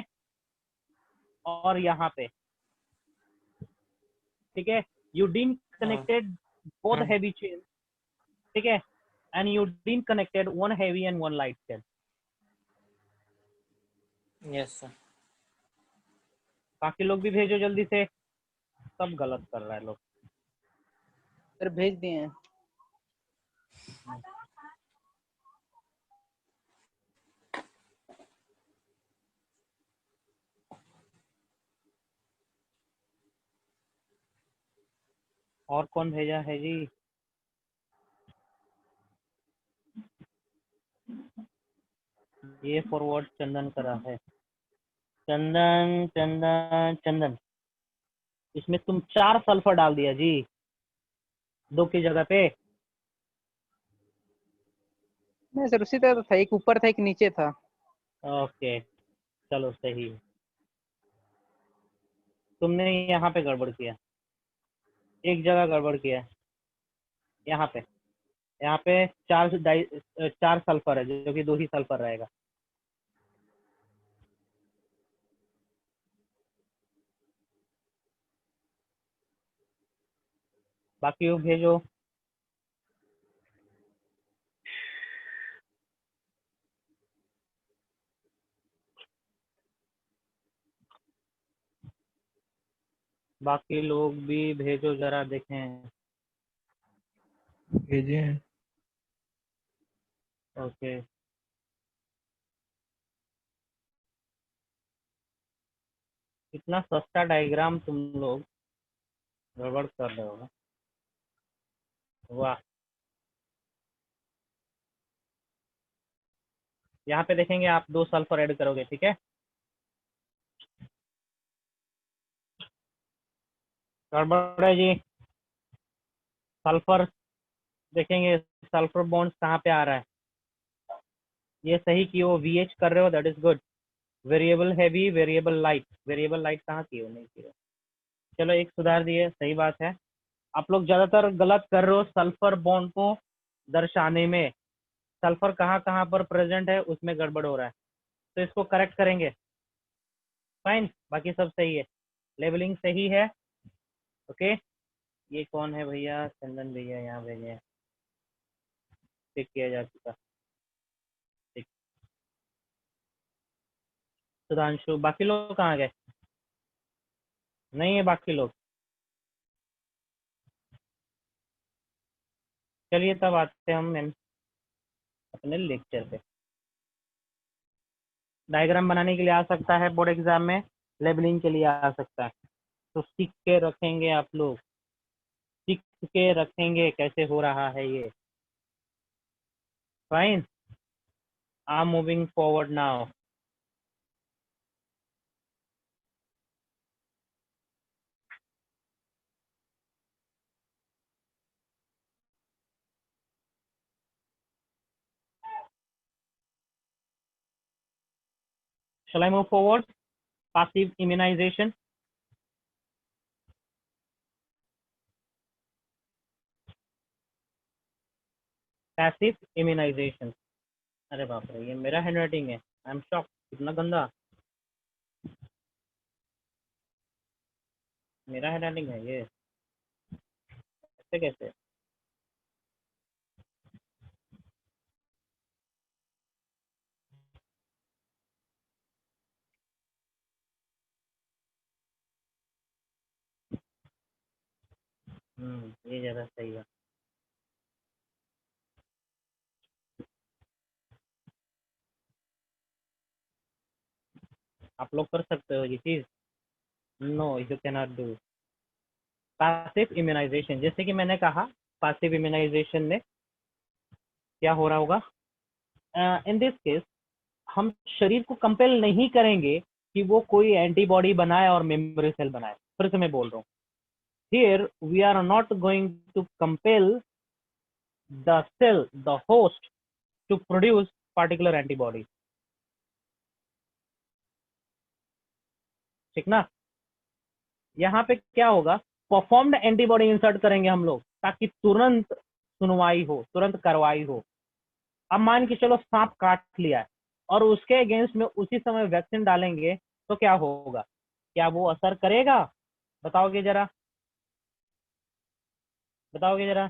और यहाँ पे। ठीक है, you didn't connected both heavy chain. ठीक है, and you didn't connected one heavy and one light chain. Yes sir. बाकी लोग भी भेजो जल्दी से, सब गलत कर रहा है लोग। सर भेज दिए हैं। और कौन भेजा है जी? ये फॉरवर्ड चंदन करा है। चंदन चंदन चंदन, इसमें तुम 4 सल्फर डाल दिया जी 2 की जगह पे। नहीं सर, उसी तरह तो था, एक ऊपर था एक नीचे था। ओके चलो सही है। तुमने यहाँ पे गड़बड़ किया, एक जगह गड़बड़ किया है। यहाँ पे, यहाँ पे 4 सल्फर है जो कि 2 ही सल्फर रहेगा। बाकी वो भेजो। बाकी लोग भी भेजो जरा देखें। भेजे हैं। ओके, इतना सस्ता डायग्राम तुम लोग गड़बड़ कर रहे हो। वाह, यहाँ पे देखेंगे आप 2 सल्फर ऐड करोगे। ठीक है, गड़बड़ है जी। सल्फर देखेंगे, सल्फर बॉन्ड्स कहाँ पे आ रहा है। ये सही की हो, VH कर रहे हो, that is good. Variable heavy, variable light, variable light कहाँ की हो, नहीं की हो। चलो एक सुधार दिए, सही बात है। आप लोग ज्यादातर गलत कर रहे हो सल्फर बॉन्ड को दर्शाने में। सल्फर कहाँ कहाँ पर प्रेजेंट है उसमें गड़बड़ हो रहा है, तो इसको करेक्ट करेंगे। फाइन, बाकी सब सही है, लेबलिंग सही है। ओके, ये कौन है भैया? चंदन भैया यहाँ भेजे हैं, पिक किया जा चुका। ठीक, सुधांशु। बाकी लोग कहाँ गए? नहीं है बाकी लोग। चलिए तब आते हैं हम अपने लेक्चर पे। डायग्राम बनाने के लिए आ सकता है बोर्ड एग्जाम में, लेबलिंग के लिए आ सकता है। तो सीख के रखेंगे आप लोग, सीख के रखेंगे कैसे हो रहा है ये। Fine, I am moving forward now. Shall I move forward? Passive immunization. Passive immunization. अरे बाप रे, ये मेरा हैंडराइटिंग है। आई एम शॉक, कितना गंदा मेरा हैंडराइटिंग है ये। ऐसे कैसे? ये ज़्यादा सही है। आप लोग कर सकते हो ये चीज़? No, you can not do. Passive immunization, जैसे कि मैंने कहा, पैसिव इम्यूनाइजेशन में क्या हो रहा होगा? इन दिस केस हम शरीर को कंपेल नहीं करेंगे कि वो कोई एंटीबॉडी बनाए और मेमोरी सेल बनाए। फिर से मैं बोल रहा हूँ, here we are not going to compel the cell, the host, to produce particular antibody. ठीक ना? यहाँ पे क्या होगा, परफॉर्म्ड एंटीबॉडी इंसर्ट करेंगे हम लोग, ताकि तुरंत सुनवाई हो, तुरंत कार्रवाई हो। अब मान के चलो सांप काट लिया है और उसके अगेंस्ट में उसी समय वैक्सीन डालेंगे, तो क्या होगा? क्या वो असर करेगा? बताओगे जरा, बताओगे जरा।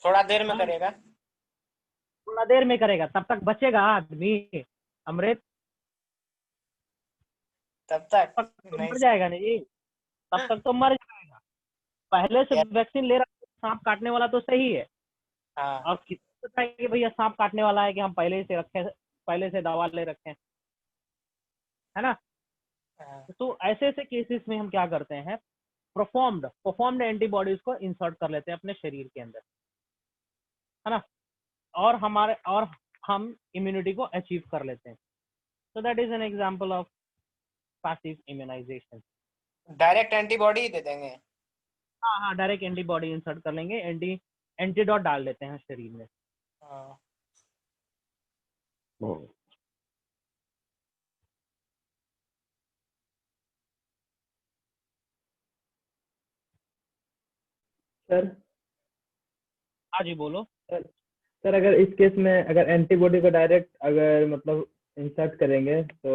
थोड़ा देर में हाँ, करेगा। थोड़ा देर में करेगा, तब तक बचेगा आदमी? अमृत, तब तक तब तक तो नहीं मर सर। जाएगा ना जी, तब तक तो मर जाएगा। पहले से या- वैक्सीन ले रहा है, सांप काटने वाला तो सही है। हाँ और किसी पता है कि भैया सांप काटने वाला है कि हम पहले से रखे, पहले से दवा ले रखे हैं, है ना? हाँ। तो ऐसे ऐसे केसेस में हम क्या करते हैं, परफॉर्म्ड एंटीबॉडीज को इंसर्ट कर लेते हैं अपने शरीर के अंदर, है ना? और हम इम्यूनिटी को अचीव कर लेते हैं। So that is an example of passive immunization. Direct antibody ही दे देंगे। हाँ हाँ, डायरेक्ट एंटीबॉडी इंसर्ट कर लेंगे, एंटीडोट डाल देते हैं शरीर में। हाँ। सर हाँ जी, बोलो। सर सर अगर इस केस में अगर एंटीबॉडी को डायरेक्ट अगर मतलब इंसर्ट करेंगे तो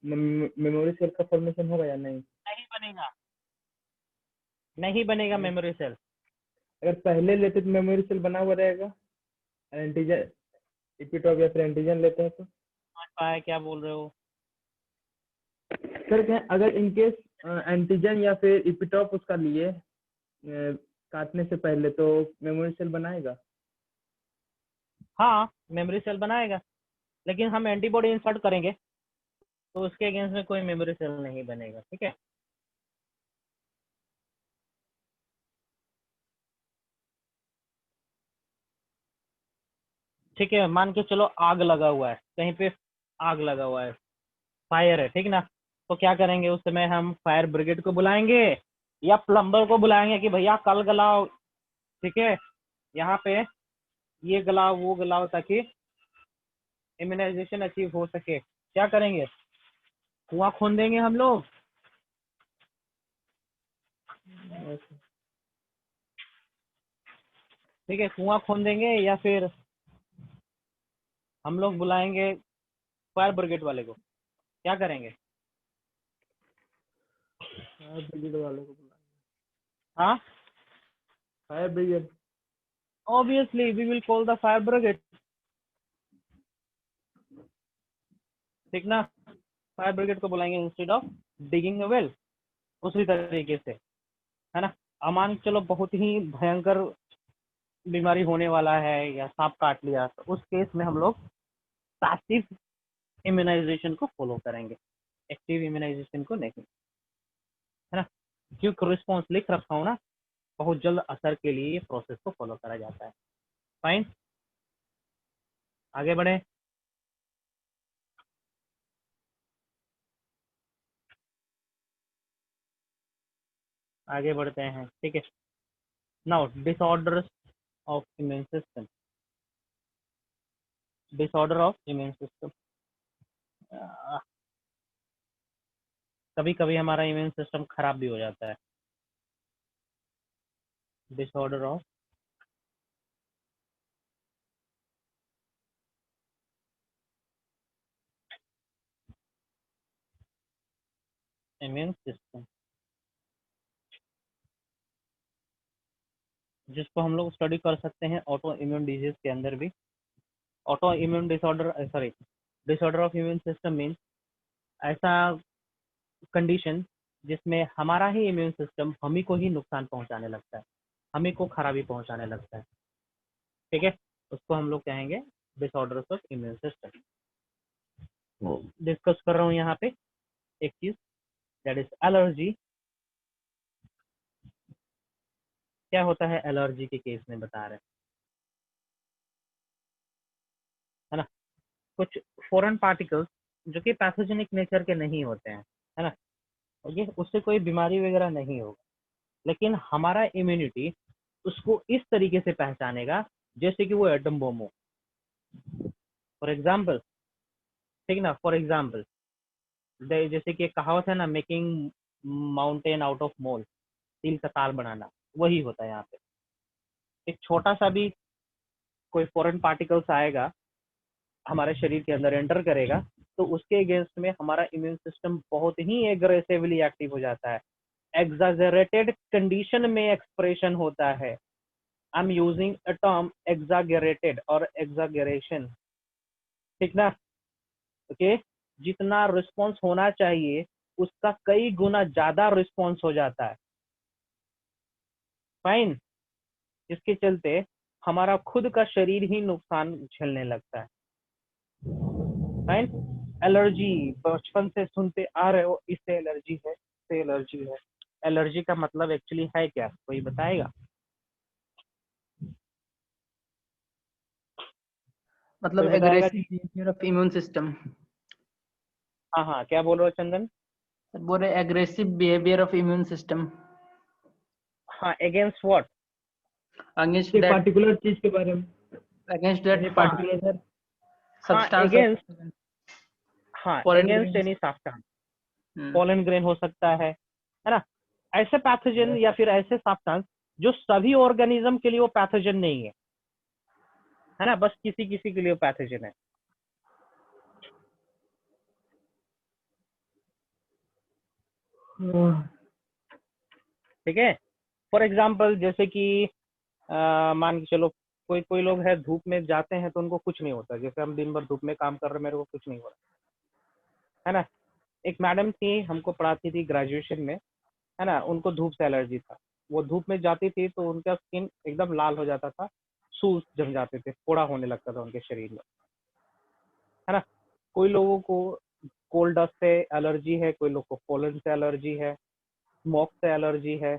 मेमोरी सेल का फॉर्मेशन होगा या नहीं? नहीं बनेगा, नहीं बनेगा नहीं। Memory cell. अगर पहले लेते तो मेमोरी सेल बना हुआ रहेगा, एंटीजन इपिटॉप या फिर एंटीजन लेते हैं तो? समझ पाया क्या बोल रहे हो? सर क्या अगर इनकेस एंटीजन या फिर इपिटॉप उसका लिए काटने से पहले तो मेमोरी सेल बनाएगा? हाँ, मेमोरी सेल बनाएगा, लेकिन हम एंटीबॉडी इंसर्ट करेंगे तो उसके अगेंस्ट में कोई मेमोरी सेल नहीं बनेगा। ठीक है? ठीक है, मान के चलो आग लगा हुआ है कहीं पे, आग लगा हुआ है, फायर है, ठीक ना? तो क्या करेंगे उस समय, हम फायर ब्रिगेड को बुलाएंगे या प्लम्बर को बुलाएंगे कि भैया कल गलाओ, ठीक है, यहाँ पे ये गलाओ वो गलाओ, ताकि इम्यूनाइजेशन अचीव हो सके। क्या करेंगे? कुआं खोद देंगे हम लोग, ठीक है, कुआं खोद देंगे, या फिर हम लोग बुलाएंगे फायर ब्रिगेड वाले को। क्या करेंगे? फायर ब्रिगेड वाले को बुलाएंगे। हाँ, fire brigade. Obviously we will call the fire brigade. ठीक ना? फायर ब्रिगेड को बुलाएंगे instead of digging a well. उसी तरीके से, है ना? अमान चलो बहुत ही भयंकर बीमारी होने वाला है या सांप काट लिया, तो उस केस में हम लोग पैसिव इम्यूनाइजेशन को फॉलो करेंगे, एक्टिव इम्यूनाइजेशन को नहीं, है ना? क्विक रिस्पॉन्स लिख रखा हूँ ना, बहुत जल्द असर के लिए ये प्रोसेस को फॉलो करा जाता है। फाइन, आगे बढ़े। आगे बढ़ते हैं, ठीक है। Now disorders of immune system, disorder of immune system. कभी कभी हमारा इम्यून सिस्टम खराब भी हो जाता है। डिसऑर्डर ऑफ इम्यून सिस्टम, जिसको हम लोग स्टडी कर सकते हैं ऑटो इम्यून डिजीज के अंदर भी। Auto immune disorder, sorry, disorder of immune system means ऐसा कंडीशन जिसमें हमारा ही इम्यून सिस्टम हम ही को ही नुकसान पहुंचाने लगता है, हम ही को खराबी पहुंचाने लगता है। ठीक है, उसको हम लोग कहेंगे disorders of immune system. Discuss कर रहा हूँ यहाँ पे एक चीज, दैट इज एलर्जी। क्या होता है एलर्जी के केस में बता रहे हैं, है ना। कुछ फॉरेन पार्टिकल्स जो कि पैथोजेनिक नेचर के नहीं होते हैं, है ना, ओके, उससे कोई बीमारी वगैरह नहीं होगा, लेकिन हमारा इम्यूनिटी उसको इस तरीके से पहचानेगा जैसे कि वो एटम बम हो। फॉर एग्जाम्पल, ठीक ना, फॉर एग्जाम्पल जैसे कि एक कहावत है ना, making mountain out of mole, तिल का ताल बनाना, वही होता है यहाँ पे। एक छोटा सा भी कोई फॉरेन पार्टिकल्स आएगा हमारे शरीर के अंदर एंटर करेगा तो उसके अगेंस्ट में हमारा इम्यून सिस्टम बहुत ही एग्रेसिवली एक्टिव हो जाता है। एग्जाजरेटेड कंडीशन में एक्सप्रेशन होता है। I am using a term exaggerated और एग्जागरेशन, ठीक ना, ओके। जितना रिस्पॉन्स होना चाहिए उसका कई गुना ज्यादा रिस्पॉन्स हो जाता है, फाइन। जिसके चलते हमारा खुद का शरीर ही नुकसान झेलने लगता है, फाइन। एलर्जी बचपन से सुनते आ रहे हो, इससे एलर्जी है, इससे एलर्जी है। एलर्जी का मतलब एक्चुअली है क्या, कोई बताएगा? मतलब कोई बताएगा? Aggressive behaviour of immune system. हाँ हाँ, क्या बोल रहे हो चंदन? बोल रहे aggressive behaviour of immune system हाँ, अगेंस्ट व्हाट? अगेंस्ट एक दैट, पार्टिकुलर चीज के बारे में, अगेंस्ट यानी दैट पार्टिकुलर हाँ सब्सटेंस ऑफ अगेंस्ट, हाँ foreign against grains. Any substance, pollen grain हो सकता है ना, ऐसे पैथोजन या फिर ऐसे सब्सटेंस जो सभी ऑर्गेनिज्म के लिए वो पैथोजन नहीं है ना, बस किसी किसी के लिए वो पैथोजन है। ठीक है, फॉर एग्जाम्पल जैसे कि मान के चलो कोई कोई लोग है धूप में जाते हैं तो उनको कुछ नहीं होता, जैसे हम दिन भर धूप में काम कर रहे हैं, मेरे को कुछ नहीं हो रहा है ना। एक मैडम थी हमको पढ़ाती थी ग्रेजुएशन में, है ना, उनको धूप से एलर्जी था। वो धूप में जाती थी तो उनका स्किन एकदम लाल हो जाता था, सूज जम जाते थे, फोड़ा होने लगता था उनके शरीर में, है ना। कोई लोगों को कोल्ड डस्ट से एलर्जी है, कोई लोग को पोलन से एलर्जी है, स्मोक से एलर्जी है,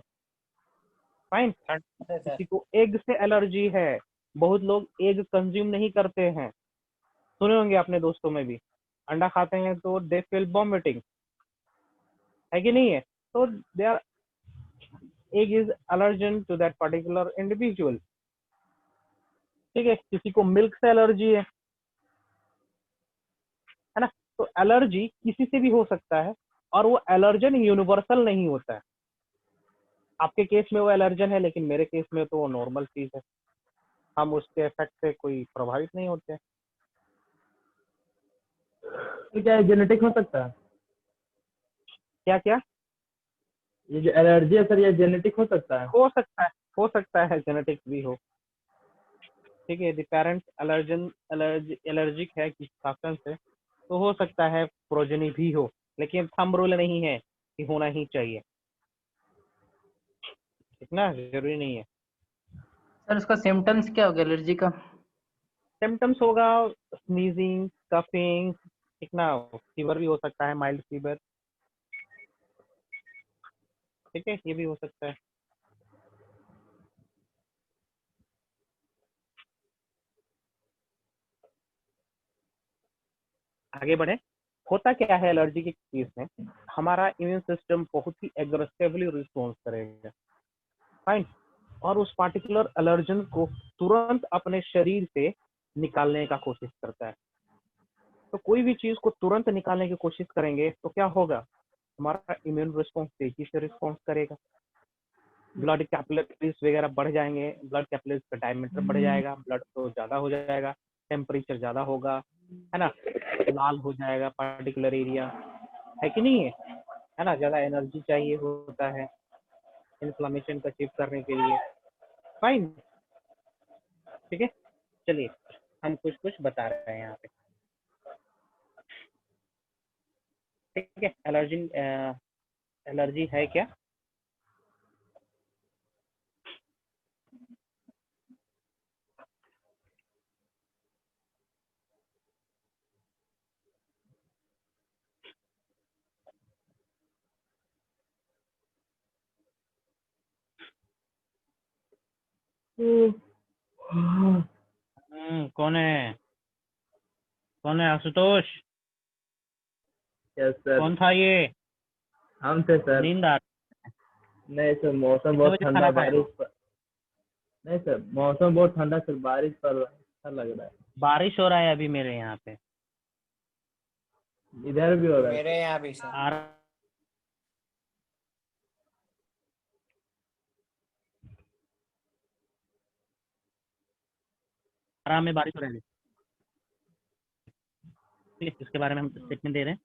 फाइन। ठंड से सर। किसी को एग से एलर्जी है, बहुत लोग एग कंज्यूम नहीं करते हैं, सुने होंगे अपने दोस्तों में भी, अंडा खाते हैं तो दे फील वॉमिटिंग, है कि नहीं है? तो they are egg is allergen to that particular individual. ठीक है, किसी को मिल्क से एलर्जी है ना। तो एलर्जी किसी से भी हो सकता है और वो एलर्जन यूनिवर्सल नहीं होता है। आपके केस में वो एलर्जन है लेकिन मेरे केस में तो वो नॉर्मल चीज है, हम उसके इफेक्ट से कोई प्रभावित नहीं होते हैं। तो क्या जेनेटिक हो सकता है? क्या क्या? ये जो एलर्जी है सर, ये जेनेटिक हो सकता है? हो सकता है, हो सकता है जेनेटिक भी हो। ठीक है, यदि पेरेंट्स एलर्जिक है किसी सब्सटेंस से तो हो सकता है प्रोजेनी भी हो, लेकिन थंब रूल नहीं है कि होना ही चाहिए, इतना जरूरी नहीं है। सर उसका सिम्टम्स क्या होगा एलर्जी का? सिम्टम्स होगा स्नीजिंग, कफिंग, ठीक ना, फीवर भी हो सकता है, माइल्ड फीवर, ठीक है, ये भी हो सकता है। आगे बढ़े। होता क्या है एलर्जी के केस में, हमारा इम्यून सिस्टम बहुत ही एग्रेसिवली रिस्पॉन्स करेगा, फाइन, और उस पार्टिकुलर एलर्जन को तुरंत अपने शरीर से निकालने का कोशिश करता है। तो कोई भी चीज को तुरंत निकालने की कोशिश करेंगे तो क्या होगा, हमारा इम्यून रिस्पॉन्स तेजी से रिस्पॉन्स करेगा, ब्लड कैपिलरीज वगैरह बढ़ जाएंगे, ब्लड कैपिलरीज का डायमीटर बढ़ जाएगा, ब्लड फ्लो ज्यादा हो जाएगा, टेम्परेचर ज्यादा होगा, है ना, लाल हो जाएगा पर्टिकुलर एरिया, है कि नहीं है ना, ज्यादा एनर्जी चाहिए होता है इन्फ्लामेशन को अचीव करने के लिए, फाइन। ठीक है, चलिए हम कुछ कुछ बता रहे हैं यहाँ पे। ठीक है, एलर्जी एलर्जी है क्या? कौन है? कौन है? आशुतोष? यस सर, कौन था ये? हम थे सर। नींद आ नहीं सर, मौसम कितने बहुत बजे ठंडा, खाना खाए हो? बारिश नहीं सर, मौसम बहुत ठंडा सर, बारिश पड़ रहा है, अच्छा लग रहा है। बारिश हो रहा है अभी मेरे यहाँ पे। इधर भी हो रहा है मेरे सर। यहाँ भी सर। आराम में बारिश हो रही है। ठीक है, इसके बारे में हम स्टेटमेंट दे रहे हैं।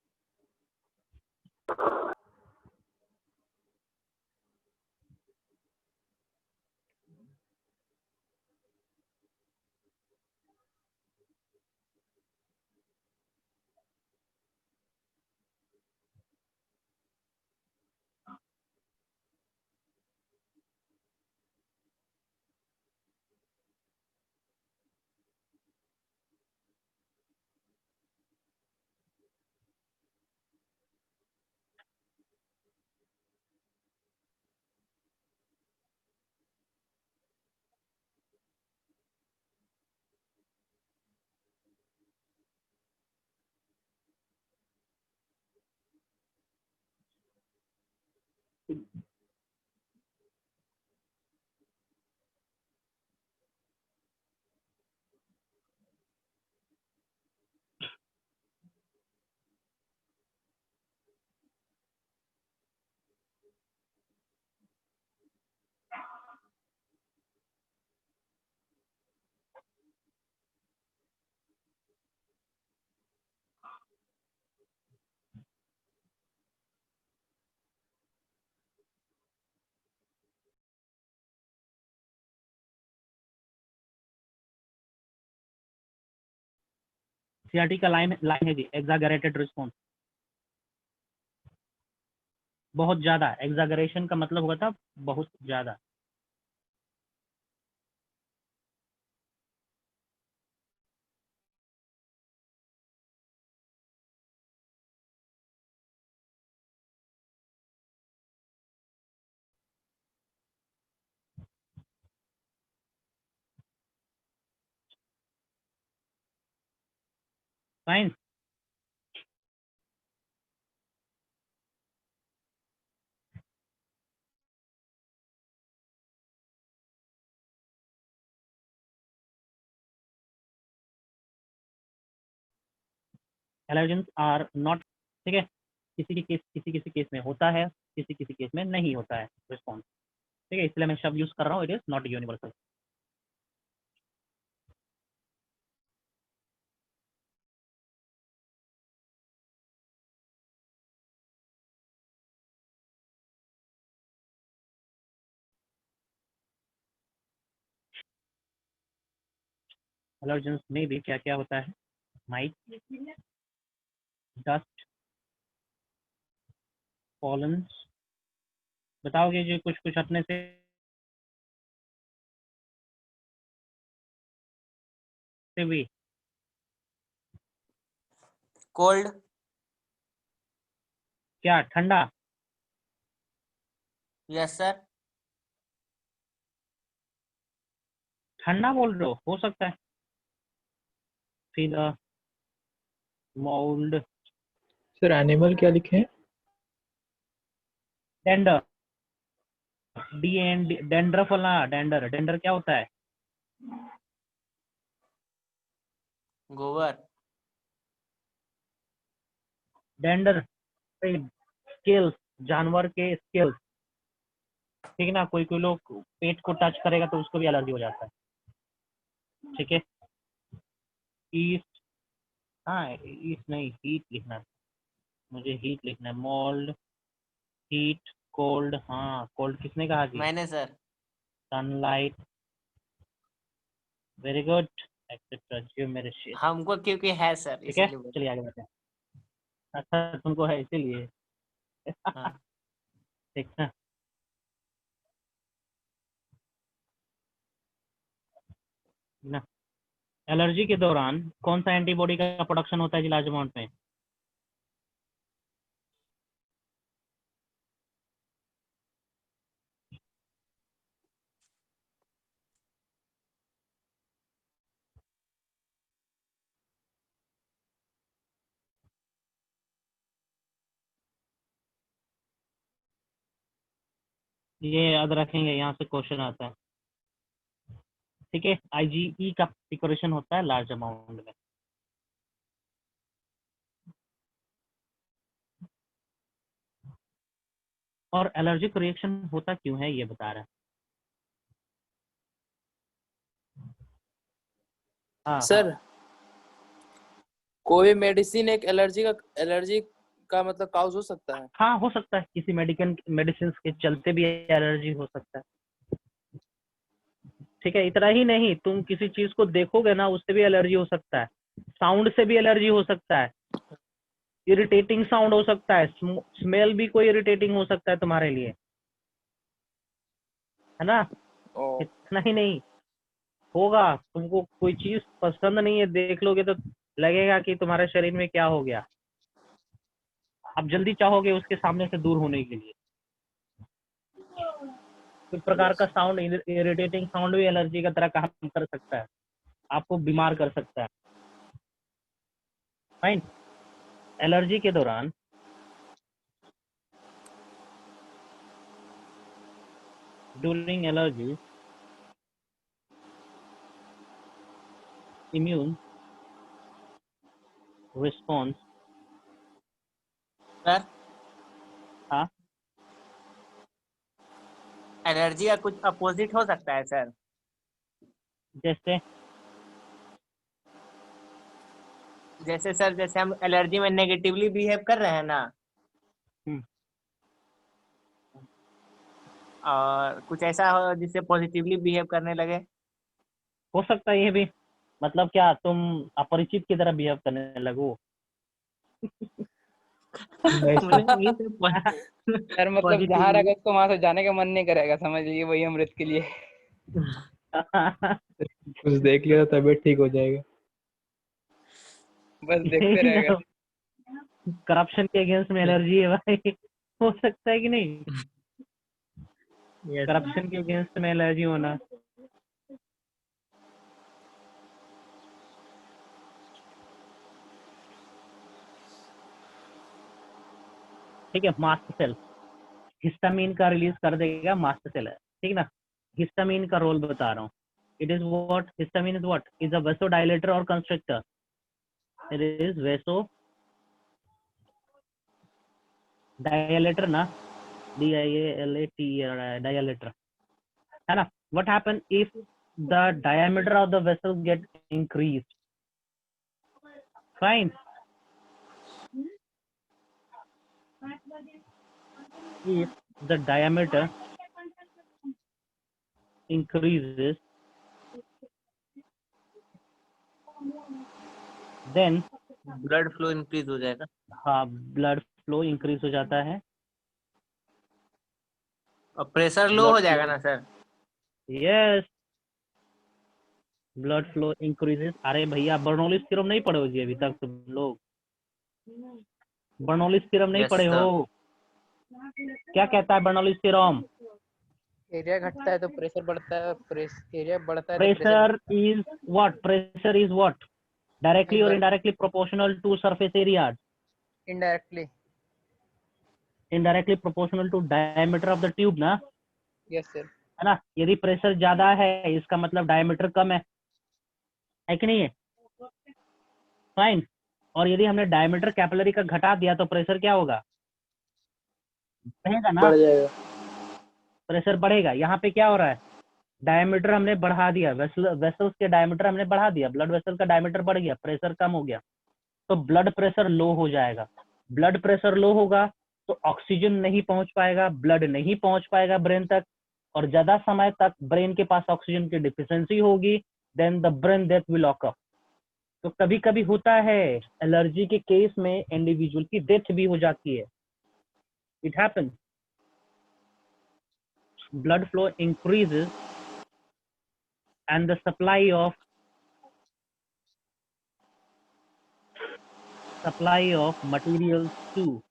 सीआरटी का लाइन लाइन है जी, एग्जागरेटेड रिस्पॉन्स। बहुत ज्यादा, एग्जागरेशन का मतलब होता था बहुत ज्यादा। फाइन। एलर्जेंस आर नॉट, ठीक है, किसी किसी केस में होता है, किसी किसी केस में नहीं होता है रिस्पॉन्स। ठीक है, इसलिए मैं शब्द यूज कर रहा हूँ, it is not universal. Allergens में भी क्या क्या होता है? Might, dust, pollens. बताओगे जो कुछ कुछ अपने से भी। कोल्ड। क्या ठंडा? Yes sir. ठंडा बोल रहे हो सकता है। फिर मोल्ड, सर एनिमल क्या लिखे हैं? डेंडर, डेंड्रफ वाला डेंडर। डेंडर क्या होता है? गोबर। डेंडर स्केल्स, जानवर के स्केल्स। ठीक है ना, कोई कोई लोग पेट को टच करेगा तो उसको भी एलर्जी हो जाता है। ठीक है, ईस्ट, हाँ ईस्ट नहीं, हीट लिखना है मुझे, हीट लिखना है। मोल्ड, हीट, कोल्ड, हाँ कोल्ड किसने कहा जी? मैंने sir. Sunlight, very good, etcetera जो मेरे शेर। हमको क्योंकि है सर, ठीक है, इसीलिए बोल। चलिए आगे बढ़ते हैं। अच्छा तुमको है इसीलिए। हाँ। ठीक है ना। एलर्जी के दौरान कौन सा एंटीबॉडी का प्रोडक्शन होता है लार्ज अमाउंट में? ये याद रखेंगे, यहाँ से क्वेश्चन आता है। ठीक है, आईजीई का प्रिपरेशन होता है लार्ज अमाउंट में। और एलर्जिक रिएक्शन होता क्यों है ये बता रहा है। हाँ सर कोई मेडिसिन एक एलर्जी का मतलब काउज हो सकता है? हाँ हो सकता है, किसी मेडिसिन के चलते भी एलर्जी हो सकता है। ठीक है, इतना ही नहीं, तुम किसी चीज को देखोगे ना उससे भी एलर्जी हो सकता है, साउंड से भी एलर्जी हो सकता है, इरिटेटिंग साउंड हो सकता है, स्मेल भी कोई इरिटेटिंग हो सकता है तुम्हारे लिए, है ना। ओ, इतना ही नहीं होगा, तुमको कोई चीज पसंद नहीं है, देख लोगे तो लगेगा कि तुम्हारे शरीर में क्या हो गया, आप जल्दी चाहोगे उसके सामने से दूर होने के लिए। इस प्रकार का साउंड, इरिटेटिंग साउंड भी एलर्जी का तरह काम कर सकता है, आपको बीमार कर सकता है। फाइन। एलर्जी के दौरान during allergy immune response. Sir हाँ एलर्जी का कुछ अपोजिट हो सकता है सर। जैसे जैसे सर, जैसे हम एलर्जी में नेगेटिवली बिहेव कर रहे हैं ना, हम्म, और कुछ ऐसा हो जिससे पॉजिटिवली बिहेव करने लगे। हो सकता है ये भी, मतलब क्या तुम अपरिचित की तरह बिहेव करने लगो। नहीं सर। मतलब ये सब सर मतलब जहाँ पॉजिटिवली। रखा उसको वहां से जाने का मन नहीं करेगा, समझ लीजिए वही अमृत के लिए। कुछ देख लिया तो तबीयत ठीक हो जाएगा। बस देखते रहेगा। करप्शन के अगेंस्ट में एलर्जी है भाई, हो सकता है कि नहीं, यस करप्शन के अगेंस्ट में एलर्जी होना। ठीक है, मास्ट सेल हिस्टामिन का रिलीज कर देगा, मास्ट सेल है, ठीक ना। हिस्टामिन का रोल बता रहा हूँ। It is what, histamine is what, is a vasodilator और constrictor. It is vasodilator ना, DIALATER, डायलेटर, है ना। What happen if the diameter of the vessel get increased? Fine. If the diameter increases, then blood flow increase हो जाएगा। हाँ ब्लड फ्लो इंक्रीज हो जाता है। और प्रेशर लो ब्लड हो जाएगा फ्लो, ना sir. Yes, blood flow increases. अरे भैया बर्नौली थ्योरम नहीं पढ़े हो जी अभी तक तुम लोग? बर्नौली थ्योरम नहीं यस पढ़े हो? सर। क्या कहता है बर्नौली थ्योरम? एरिया घटता है तो प्रेशर बढ़ता है, और एरिया बढ़ता है तो pressure pressure is what, pressure is what, directly और indirectly proportional to surface area, indirectly. Indirectly proportional to diameter of the tube ना, यस सर। है ना। यदि प्रेशर ज्यादा है इसका मतलब डायमीटर कम है कि नहीं है। फाइन। और यदि हमने डायमीटर कैपिलरी का घटा दिया तो प्रेशर क्या होगा, बढ़ेगा ना, बढ़ जाएगा। प्रेशर बढ़ेगा। यहाँ पे क्या हो रहा है, डायमीटर हमने बढ़ा दिया, वेसल्स के डायमीटर हमने बढ़ा दिया, ब्लड वेसल का डायमीटर बढ़ गया, प्रेशर कम हो गया, तो ब्लड प्रेशर लो हो जाएगा। ब्लड प्रेशर लो होगा तो ऑक्सीजन नहीं पहुंच पाएगा, ब्लड नहीं पहुंच पाएगा ब्रेन तक, और ज्यादा समय तक ब्रेन के पास ऑक्सीजन की डिफिशियंसी होगी, then the brain death will occur. तो कभी कभी होता है एलर्जी के केस में इंडिविजुअल की डेथ भी हो जाती है, it happen. blood flow increases and the supply of materials too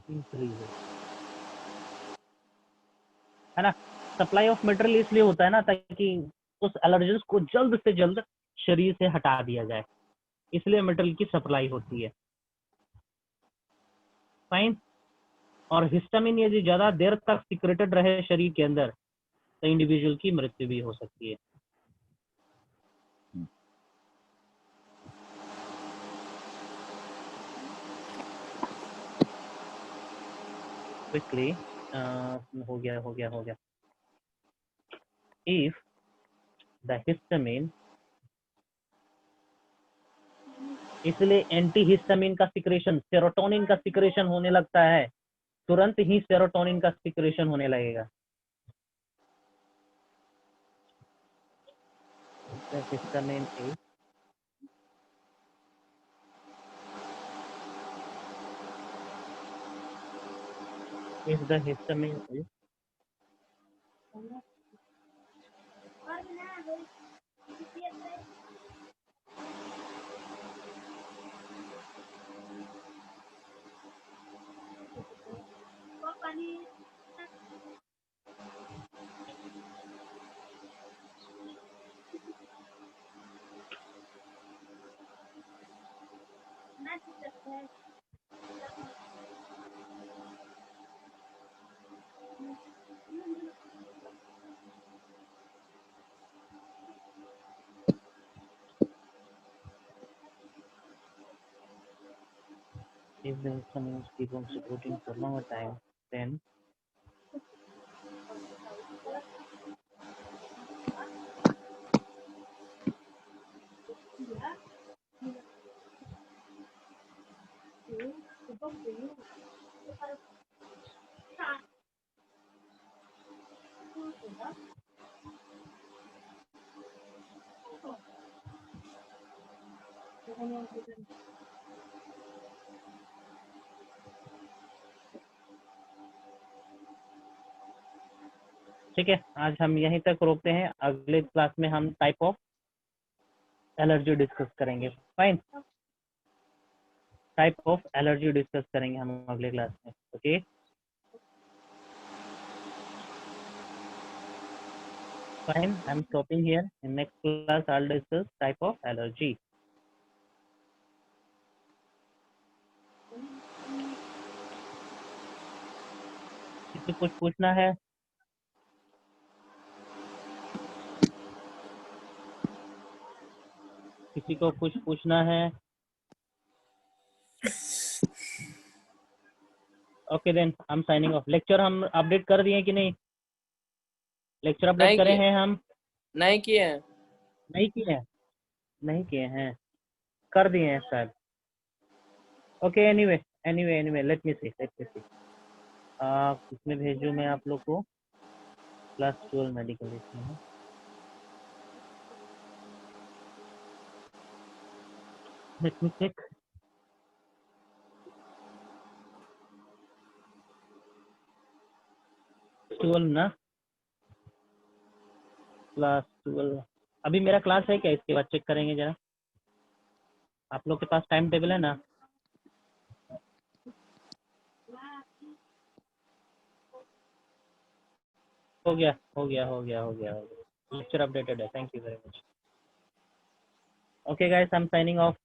increases, है ना। सप्लाई ऑफ मटेरियल इसलिए होता है ना ताकि उस एलर्जेंस को जल्द से जल्द शरीर से हटा दिया जाए, इसलिए मटेरियल की सप्लाई होती है। फाइन। और हिस्टामिन यदि ज्यादा देर तक सिक्रेटेड रहे शरीर के अंदर तो इंडिविजुअल की मृत्यु भी हो सकती है। क्विकली हो गया। इफ द हिस्टामिन, इसलिए एंटी हिस्टामिन का सिक्रेशन, सेरोटोनिन का सिक्रेशन होने लगता है, तुरंत ही सेरोटोनिन का सिक्रेशन होने लगेगा। Histamine if the histamine is if the histamine keep on secreting for longer time, then ठीक है। आज हम यहीं तक रोकते हैं, अगले क्लास में हम टाइप ऑफ एलर्जी डिस्कस करेंगे। Fine, type of allergy discuss करेंगे हम अगले क्लास में। Okay, fine, I'm stopping here. In next class I'll discuss type of allergy. किसी कुछ पूछना है? किसी को कुछ पूछना है? Okay then I am signing off. Lecture हम अपडेट कर दिए कि नहीं? लेक्चर अपडेट करे हैं हम? नहीं किए हैं। नहीं किए हैं, कर दिए हैं शायद। ओके, एनीवे लेट मी सी किसमें भेजूं मैं आप लोग को? क्लास 12 मेडिकल इसमें है। Let me check. ना क्लास 12 अभी मेरा क्लास है क्या? इसके बाद चेक करेंगे जरा। आप लोग के पास टाइम टेबल है ना? हो गया। लेक्चर अपडेटेड है। Thank you very much. Okay guys, I am signing of.